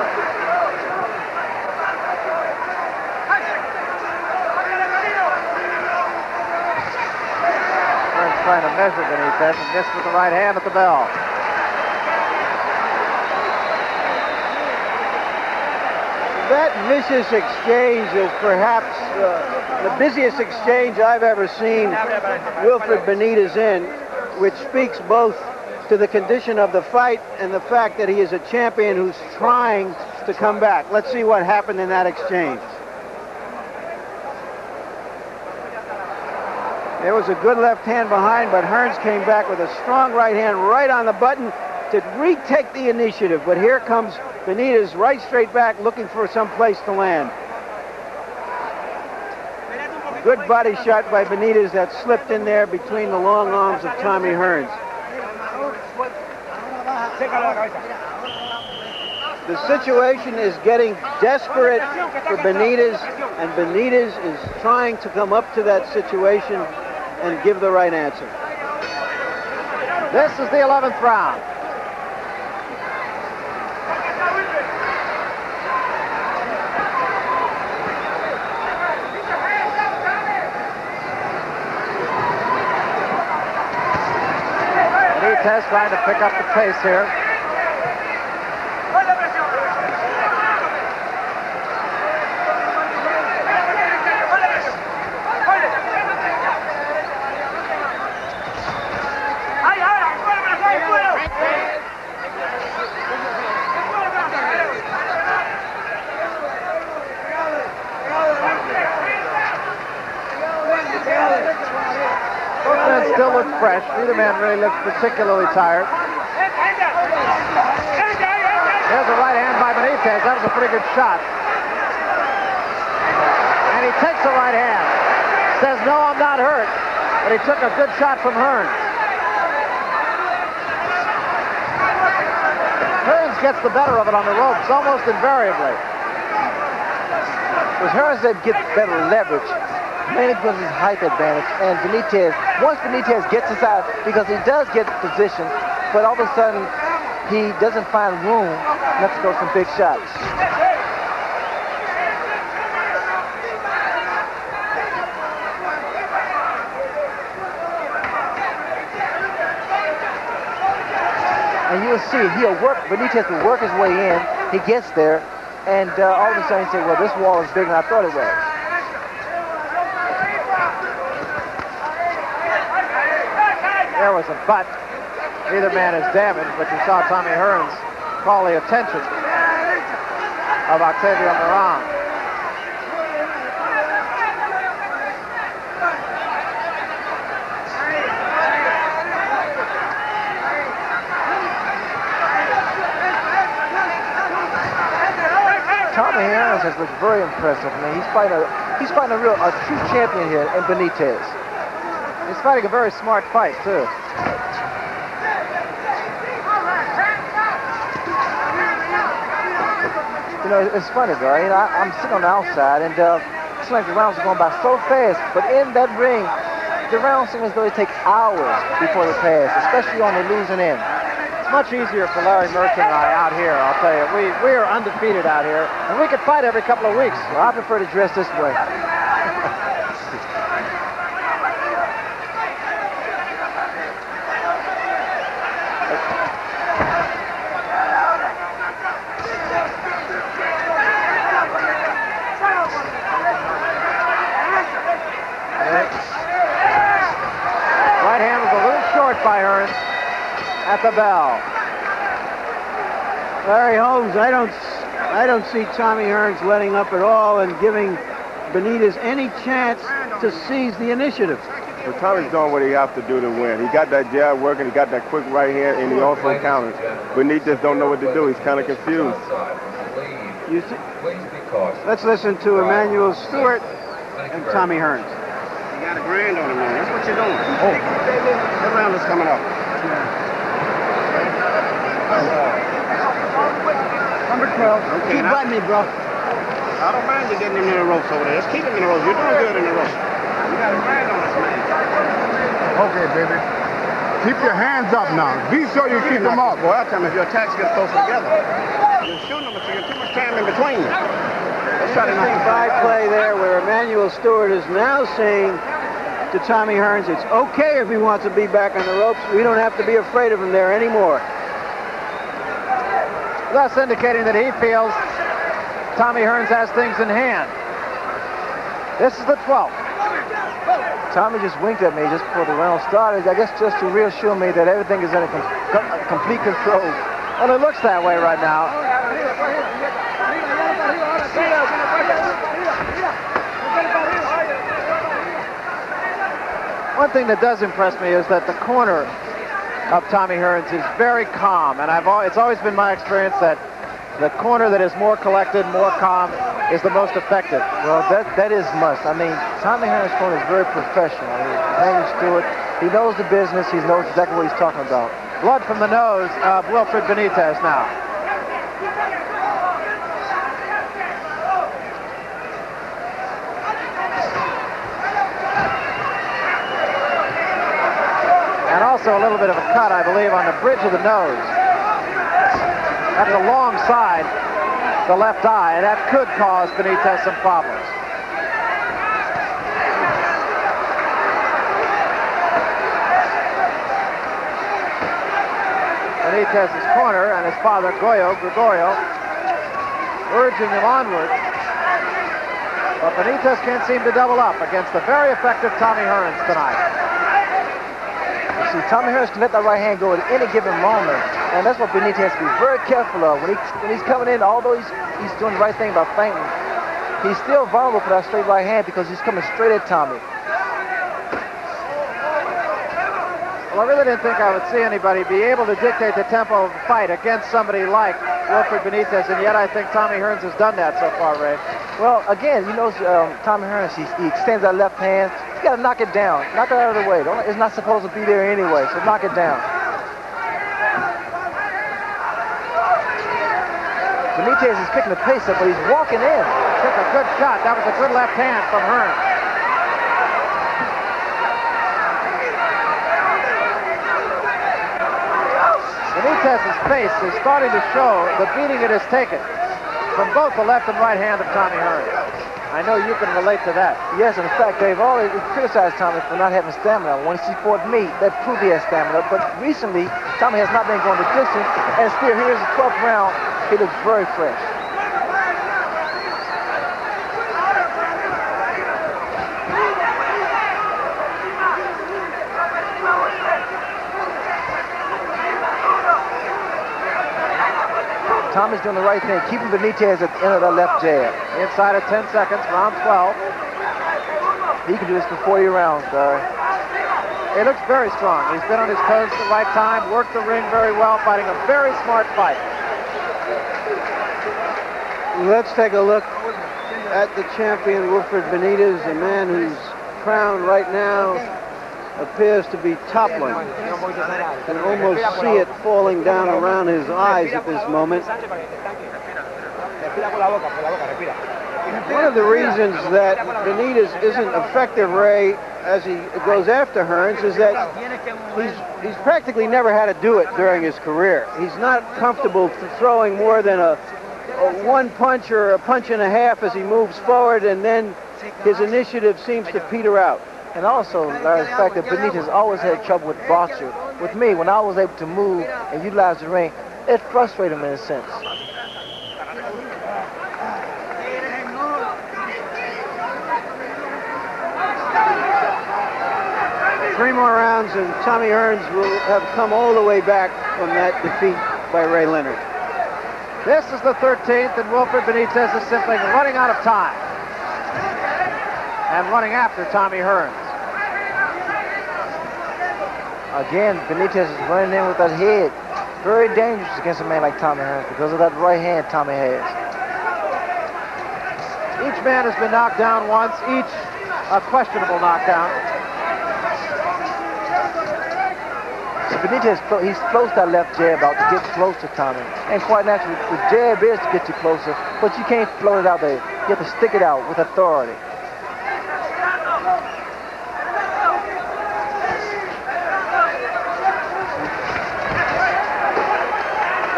Hearns trying to measure Benitez and missed with the right hand at the bell. That vicious exchange is perhaps the busiest exchange I've ever seen Wilfred Benitez in, which speaks both to the condition of the fight and the fact that he is a champion who's trying to come back. Let's see what happened in that exchange. There was a good left hand behind, but Hearns came back with a strong right hand right on the button to retake the initiative. But here comes Benitez right straight back looking for some place to land. Good body shot by Benitez that slipped in there between the long arms of Tommy Hearns. The situation is getting desperate for Benitez, and Benitez is trying to come up to that situation and give the right answer. This is the 11th round. Benitez trying to pick up the pace here. Still looks fresh. Neither man really looks particularly tired. There's a right hand by Benitez. That was a pretty good shot. And he takes the right hand. Says, no, I'm not hurt. But he took a good shot from Hearns. Hearns gets the better of it on the ropes almost invariably. With Hearns, they get better leverage. mainly because of his height advantage. And Benitez, once Benitez gets inside, because he does get position, but all of a sudden he doesn't find room not to throw some big shots. And you'll see, Benitez will work his way in, he gets there, and all of a sudden he says, well, this wall is bigger than I thought it was. There was a butt. Neither man is damaged, but you saw Tommy Hearns call the attention of Octavio Moran. Tommy Hearns has looked very impressive. I mean, he's fighting a true champion here in Benitez. He's fighting a very smart fight, too. You know, it's funny, though. You know, I'm sitting on the outside, and it's like the rounds are going by so fast. But in that ring, the rounds seem as though they take hours before they pass, especially on the losing end. It's much easier for Larry Merchant and I out here, I'll tell you. We are undefeated out here, and we could fight every couple of weeks. Well, I prefer to dress this way. Right hand was a little short by Hearns at the bell. Larry Holmes, I don't see Tommy Hearns letting up at all and giving Benitez any chance to seize the initiative. But Tommy's doing what he has to do to win. He got that jab working, he got that quick right hand, and he also counters. Benitez don't know what to do. He's kind of confused. Let's listen to Emmanuel Stewart and Tommy Hearns. You got a grand on him, man. That's what you're doing. Oh, what round is coming up? Number 12. Okay, Keep biting me, bro. I don't mind you getting him in the ropes over there. Just keep him in the ropes. You're doing good in the ropes. You got a grand on us, man. Okay, baby. Keep your hands up now. Be sure you keep them up. Well, I'll tell him if your attacks get closer together. You're shooting them, but you get too much time in between. Let's try to knock him By play there where Emmanuel Stewart is now saying to Tommy Hearns, it's okay if he wants to be back on the ropes. We don't have to be afraid of him there anymore. Thus indicating that he feels Tommy Hearns has things in hand. This is the 12th. Tommy just winked at me just before the round started, I guess just to reassure me that everything is in complete control. Well, it looks that way right now. One thing that does impress me is that the corner of Tommy Hearns is very calm, and it's always been my experience that the corner that is more collected, more calm, is the most effective. Well, that is must. I mean, Tommy Hearns' corner is very professional. I mean, Emmanuel Stewart, he knows the business. He knows exactly what he's talking about. Blood from the nose of Wilfred Benitez now. And also a little bit of a cut, I believe, on the bridge of the nose. That's alongside the left eye, and that could cause Benitez some problems. Benitez's corner and his father, Gregorio, urging him onward. But Benitez can't seem to double up against the very effective Tommy Hearns tonight. You see, Tommy Hearns can let that right hand go at any given moment, and that's what Benitez has to be very careful of. When he's coming in, although he's doing the right thing about feinting, he's still vulnerable for that straight right hand because he's coming straight at Tommy. Well, I really didn't think I would see anybody be able to dictate the tempo of the fight against somebody like Wilfred Benitez, and yet I think Tommy Hearns has done that so far, Ray. Well, again, you know, Tommy Hearns, he extends that left hand. You got to knock it down. Knock it out of the way. It's not supposed to be there anyway, so knock it down. Benitez is picking the pace up, but he's walking in. Took a good shot. That was a good left hand from Hearns. Benitez's face is starting to show the beating it has taken from both the left and right hand of Tommy Hearns. I know you can relate to that. Yes, in fact, they've always criticized Tommy for not having stamina. Once he fought me, that proved he has stamina. But recently, Tommy has not been going the distance, and still, here's the 12th round. He looks very fresh. Tommy's doing the right thing, keeping Benitez at the end of that left jab. Inside of 10 seconds, round 12. He can do this for 40 rounds, Barry. He looks very strong. He's been on his toes at the right time, worked the ring very well, fighting a very smart fight. Let's take a look at the champion, Wilfred Benitez, a man whose crown right now appears to be toppling. You can almost see it falling down around his eyes at this moment. One of the reasons that Benitez isn't effective, Ray, as he goes after Hearns, is that he's practically never had to do it during his career. He's not comfortable throwing more than a one punch or a punch and a half as he moves forward, and then his initiative seems to peter out. And also, Larry, the fact that Benitez always had trouble with boxer. With me, when I was able to move and utilize the ring, it frustrated him in a sense. Three more rounds, and Tommy Hearns will have come all the way back from that defeat by Ray Leonard. This is the 13th, and Wilfred Benitez is simply running out of time and running after Tommy Hearns. Again, Benitez is running in with that head. Very dangerous against a man like Tommy Hearns because of that right hand Tommy has. Each man has been knocked down once, each a questionable knockdown. So Benitez, he floats that left jab out to get close to Tommy. And quite naturally, the jab is to get you closer, but you can't float it out there. You have to stick it out with authority.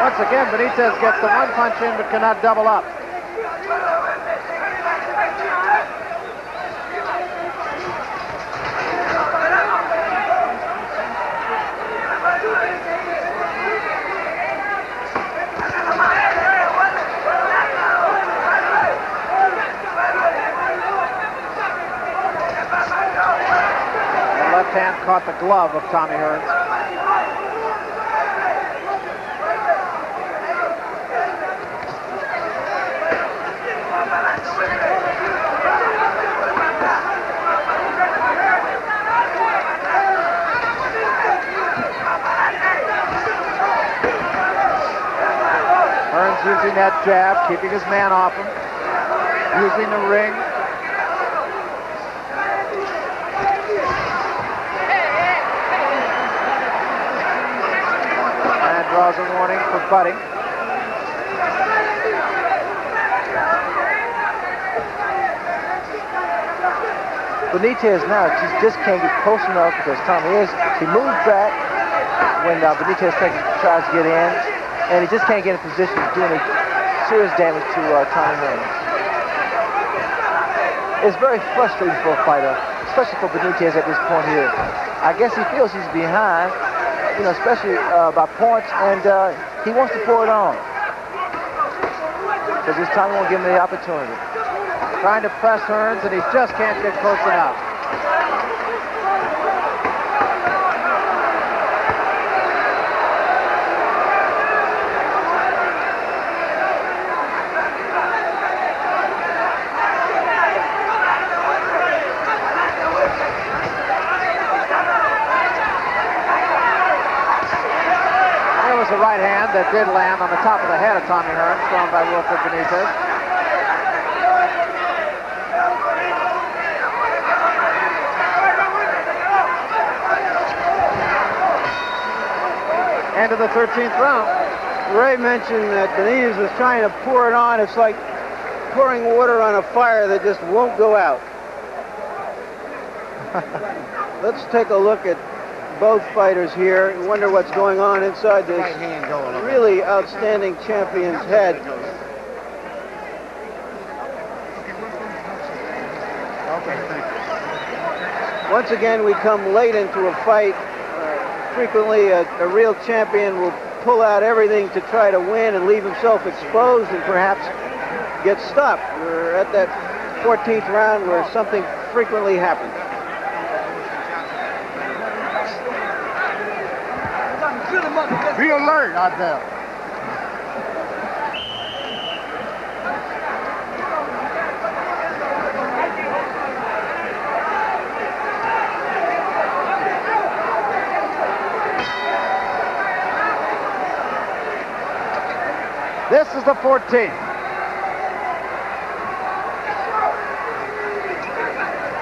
Once again, Benitez gets the one punch in but cannot double up. The left hand caught the glove of Tommy Hearns. Using that jab, keeping his man off him, using the ring. And draws a warning for butting. Benitez now just can't get close enough because Tommy is. He moves back when Benitez tries to get in. And he just can't get in position to do any serious damage to Tommy Hearns. It's very frustrating for a fighter, especially for Benitez at this point here. I guess he feels he's behind, you know, especially by points, and he wants to pour it on. Because this time he won't give him the opportunity. Trying to press Hearns, and he just can't get close enough. The right hand that did land on the top of the head of Tommy Hearns, thrown by Wilfred Benitez. End of the 13th round. Ray mentioned that Benitez was trying to pour it on. It's like pouring water on a fire that just won't go out. Let's take a look at both fighters here. You wonder what's going on inside this really outstanding champion's head. Once again, we come late into a fight. Frequently, a real champion will pull out everything to try to win and leave himself exposed and perhaps get stopped. We're at that 14th round where something frequently happens. Be alert out there. This is the 14th.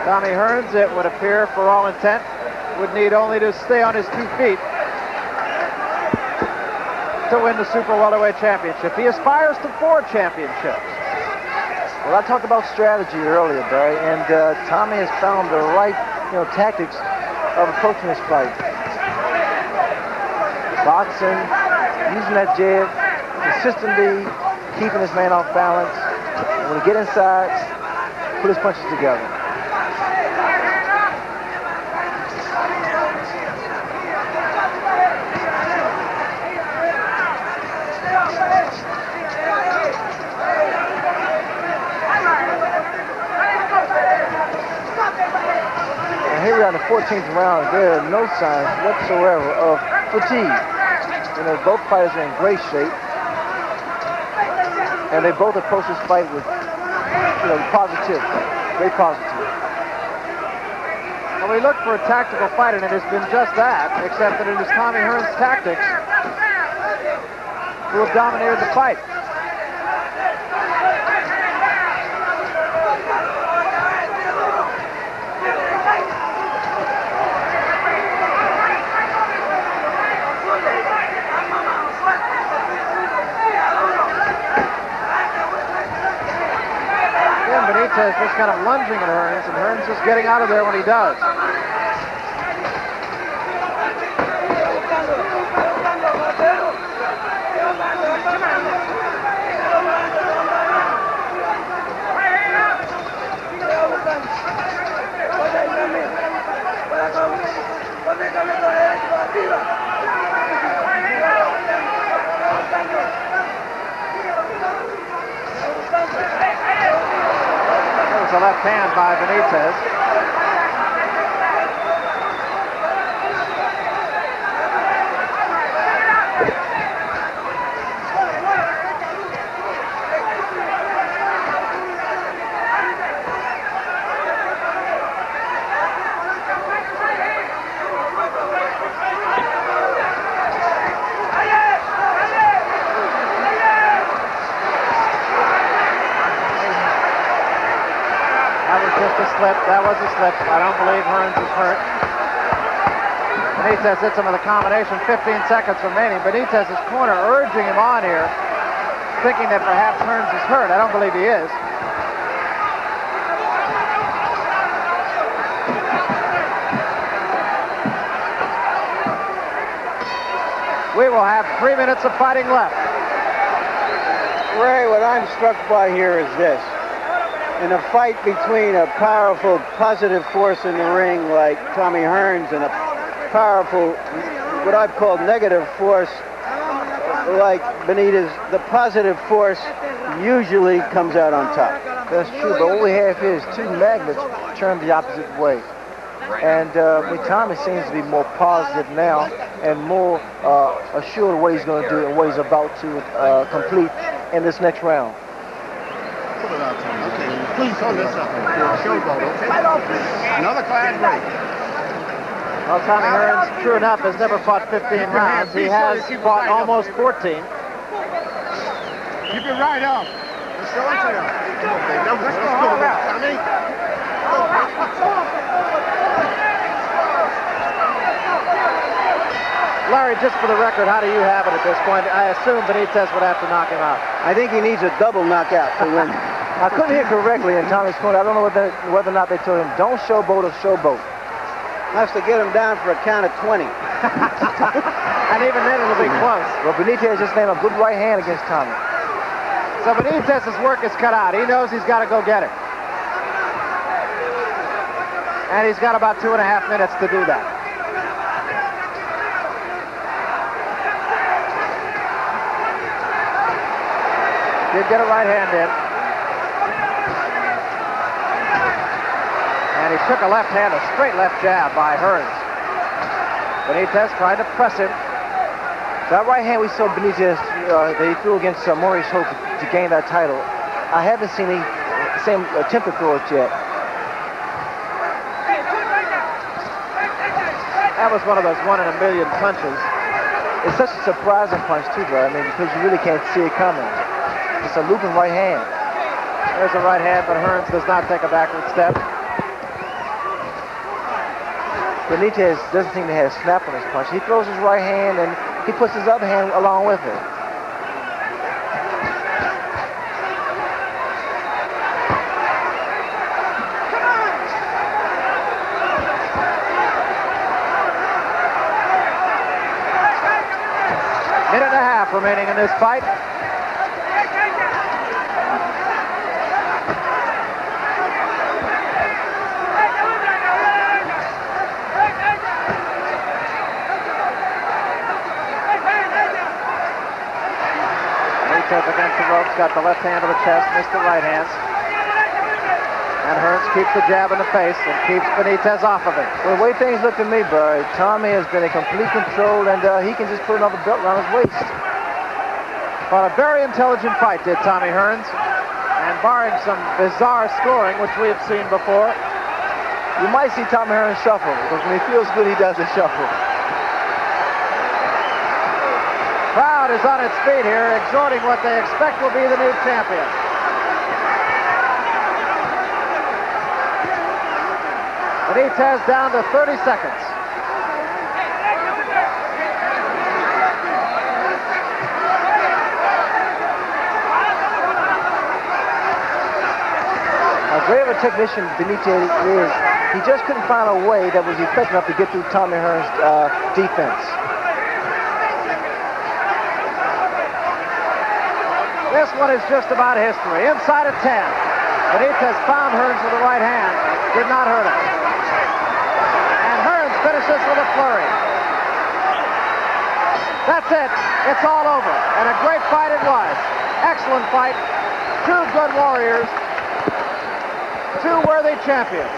Tommy Hearns, it would appear, for all intent, would need only to stay on his 2 feet to win the super welterweight championship. He aspires to 4 championships. Well, I talked about strategy earlier, Barry, and Tommy has found the right, tactics of approaching this fight. Boxing, using that jab, consistently keeping his man off balance. And when he get inside, put his punches together. And here we are in the 14th round. There are no signs whatsoever of fatigue. Both fighters are in great shape. And they both approach this fight with, positive, very positive. Well, we look for a tactical fight, and it has been just that, except that it is Tommy Hearns' tactics who have dominated the fight. Benitez just kind of lunging at Hearns, and Hearns just getting out of there when he does. A left hand by Benitez. That was a slip. I don't believe Hearns is hurt. Benitez hits him with a combination, 15 seconds remaining. Benitez's corner urging him on here, thinking that perhaps Hearns is hurt. I don't believe he is. We will have 3 minutes of fighting left. Ray, what I'm struck by here is this. In a fight between a powerful positive force in the ring like Tommy Hearns and a powerful, what I've called negative force like Benitez, the positive force usually comes out on top. That's true, but what we have here is 2 magnets turned the opposite way. And Tommy seems to be more positive now and more assured what he's going to do and what he's about to complete in this next round. Okay, please hold this up. Showboat, okay? Another class break. Well, Tommy Hearns, true enough, has never fought 15 rounds. He has fought almost 14. Keep it right up. Let's go into it. Let's go hard out, Tommy. Larry, just for the record, how do you have it at this point? I assume Benitez would have to knock him out. I think he needs a double knockout to win. I couldn't hear correctly in Tommy's corner. I don't know whether or not they told him, don't showboat or showboat. Has to get him down for a count of 20. And even then it'll be close. Well, Benitez just named a good right hand against Tommy. So Benitez's work is cut out. He knows he's got to go get it. And he's got about 2.5 minutes to do that. Did get a right hand in. And he took a left hand, a straight left jab by Hearns. Benitez trying to press him. That right hand we saw Benitez that he threw against Maurice Hope to gain that title. I haven't seen the same attempt to throw it yet. That was one of those 1 in a million punches. It's such a surprising punch too, bro. I mean, because you really can't see it coming. It's a looping right hand. There's a right hand, but Hearns does not take a backward step. Benitez doesn't seem to have snap on his punch. He throws his right hand and he puts his other hand along with it. Minute and a half remaining in this fight. Against the ropes, got the left hand to the chest, missed the right hand. And Hearns keeps the jab in the face and keeps Benitez off of it. Well, the way things look to me, bro, Tommy has been in complete control and he can just put another belt around his waist. But a very intelligent fight did Tommy Hearns. And barring some bizarre scoring, which we have seen before, you might see Tommy Hearns shuffle because when he feels good, he does the shuffle. Crowd is on its feet here, exhorting what they expect will be the new champion. Benitez down to 30 seconds. As great of a technician Benitez is, he just couldn't find a way that was effective enough to get through Tommy Hearns' defense. This one is just about history. Inside of 10. Benitez found Hearns with the right hand. Did not hurt him. And Hearns finishes with a flurry. That's it. It's all over. And a great fight it was. Excellent fight. Two good warriors. Two worthy champions.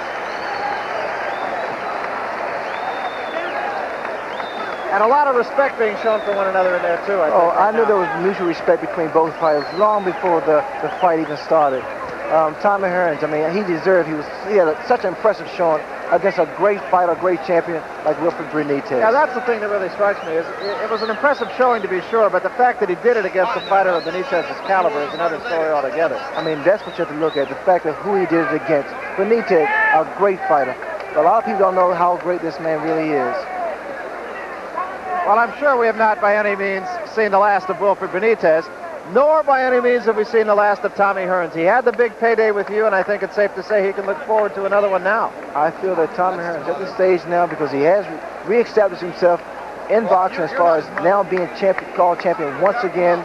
And a lot of respect being shown for one another in there, too, I think. I knew there was mutual respect between both fighters long before the fight even started. Tommy Hearns, I mean, he deserved, he had such an impressive showing against a great fighter, a great champion like Wilfred Benitez. Yeah, that's the thing that really strikes me. Is it was an impressive showing, to be sure, but the fact that he did it against a fighter of Benitez's caliber is another story altogether. I mean, that's what you have to look at, the fact of who he did it against. Benitez, a great fighter. A lot of people don't know how great this man really is. Well, I'm sure we have not by any means seen the last of Wilfred Benitez, nor by any means have we seen the last of Tommy Hearns. He had the big payday with you, and I think it's safe to say he can look forward to another one now. I feel that Tommy Hearns at this stage now, because he has reestablished himself in boxing as far as now being called champion once again,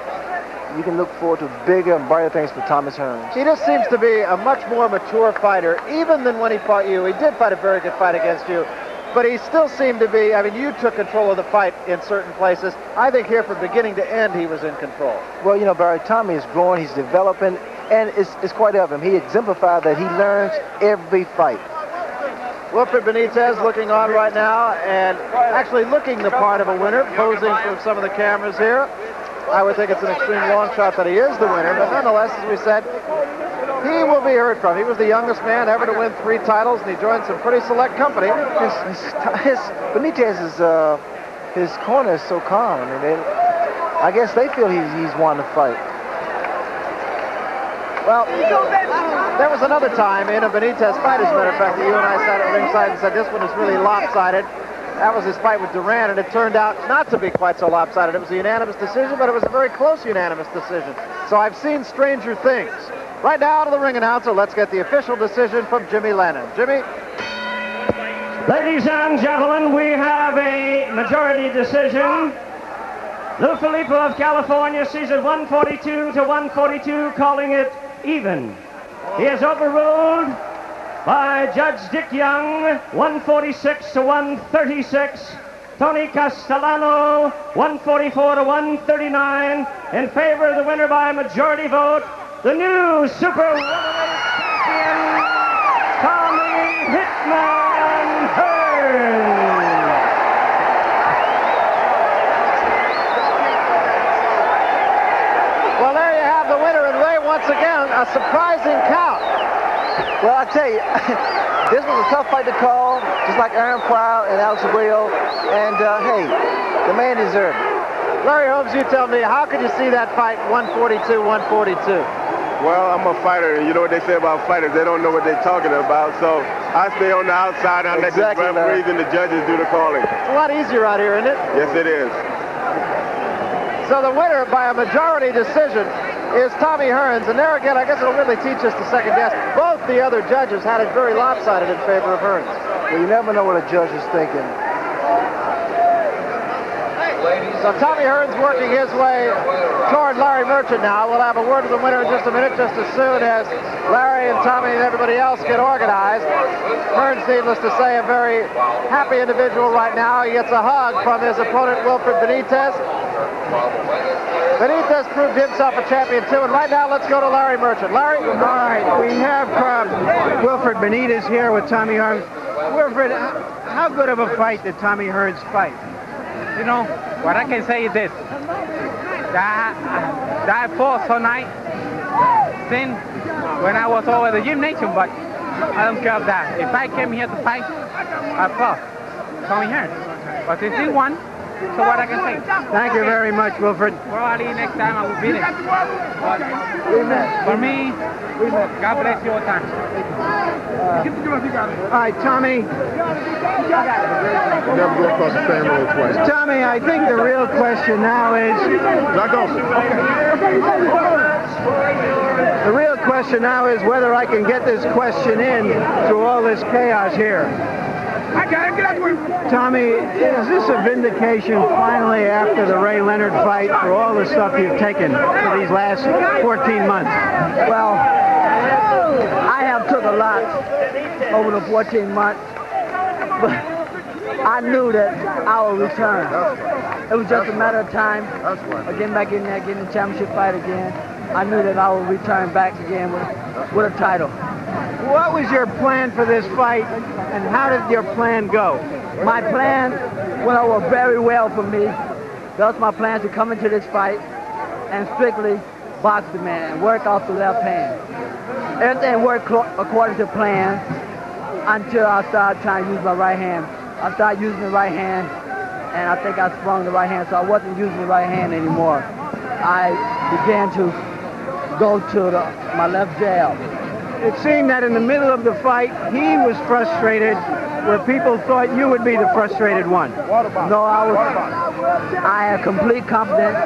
you can look forward to bigger and brighter things for Thomas Hearns. He just seems to be a much more mature fighter, even than when he fought you. He did fight a very good fight against you. But he still seemed to be, I mean, you took control of the fight in certain places. I think here from beginning to end, he was in control. Well, you know, Barry, Tommy is growing, he's developing, and it's quite evident. He exemplified that he learns every fight. Wilfred Benitez looking on right now and actually looking the part of a winner, posing for some of the cameras here. I would think it's an extreme long shot that he is the winner, but nonetheless, as we said, he will be heard from. He was the youngest man ever to win 3 titles, and he joined some pretty select company. Benitez's his corner is so calm. I mean, I guess they feel he's won the fight. Well, there was another time in a Benitez fight, as a matter of fact, that you and I sat at ringside and said this one is really lopsided. That was his fight with Duran, and it turned out not to be quite so lopsided. It was a unanimous decision, but it was a very close unanimous decision. So I've seen stranger things. Right now to the ring announcer, let's get the official decision from Jimmy Lennon. Jimmy? Ladies and gentlemen, we have a majority decision. Lou Filippo of California sees it 142 to 142, calling it even. He is overruled by Judge Dick Young, 146 to 136. Tony Castellano, 144 to 139, in favor of the winner by a majority vote, the new super welterweight champion, Tommy Hitman Hearns. Well, there you have the winner, and Ray, once again, a surprising count. Well, I tell you, this was a tough fight to call, just like Aaron Pryor and Alex Abreu. And, hey, the man deserved it. Larry Holmes, you tell me, how could you see that fight 142, 142? Well, I'm a fighter, and you know what they say about fighters. They don't know what they're talking about. So I stay on the outside. I let the referees and the judges do the calling. It's a lot easier out here, isn't it? Yes, it is. So the winner by a majority decision is Tommy Hearns. And there again, I guess it'll really teach us to second guess. Both the other judges had it very lopsided in favor of Hearns. Well, you never know what a judge is thinking. So Tommy Hearns working his way toward Larry Merchant now. We'll have a word with the winner in just a minute, just as soon as Larry and Tommy and everybody else get organized. Hearns, needless to say, a very happy individual right now. He gets a hug from his opponent, Wilfred Benitez. Benitez proved himself a champion too, and right now let's go to Larry Merchant. Larry? All right, we have Wilfred Benitez here with Tommy Hearns. Wilfred, how good of a fight did Tommy Hearns fight? You know, what I can say is this. That I fought so night since when I was over the gymnasium, but I don't care of that. If I came here to fight, I fought Tommy Hearns. But this is one. So what I can say. Thank you very much, Wilfred. Probably next time I will beat him. But for me, God bless you all the time. All right, Tommy. Never go across the same road twice. Tommy, I think the real question now is... The real question now is whether I can get this question in through all this chaos here. Tommy, is this a vindication finally after the Ray Leonard fight for all the stuff you've taken for these last 14 months? Well, I have took a lot over the 14 months, but I knew that I would return. It was just a matter of time of getting back in there, getting the championship fight again. I knew that I would return back again with a title. What was your plan for this fight, and how did your plan go? My plan went over very well for me. That was my plan, to come into this fight and strictly box the man and work off the left hand. Everything worked according to plan until I started trying to use my right hand. I started using the right hand, and I think I sprung the right hand, so I wasn't using the right hand anymore. I began to go to my left jab. It seemed that in the middle of the fight, he was frustrated, where people thought you would be the frustrated one. No, I had complete confidence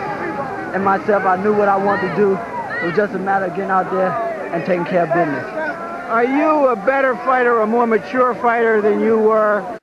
in myself. I knew what I wanted to do. It was just a matter of getting out there and taking care of business. Are you a better fighter, a more mature fighter than you were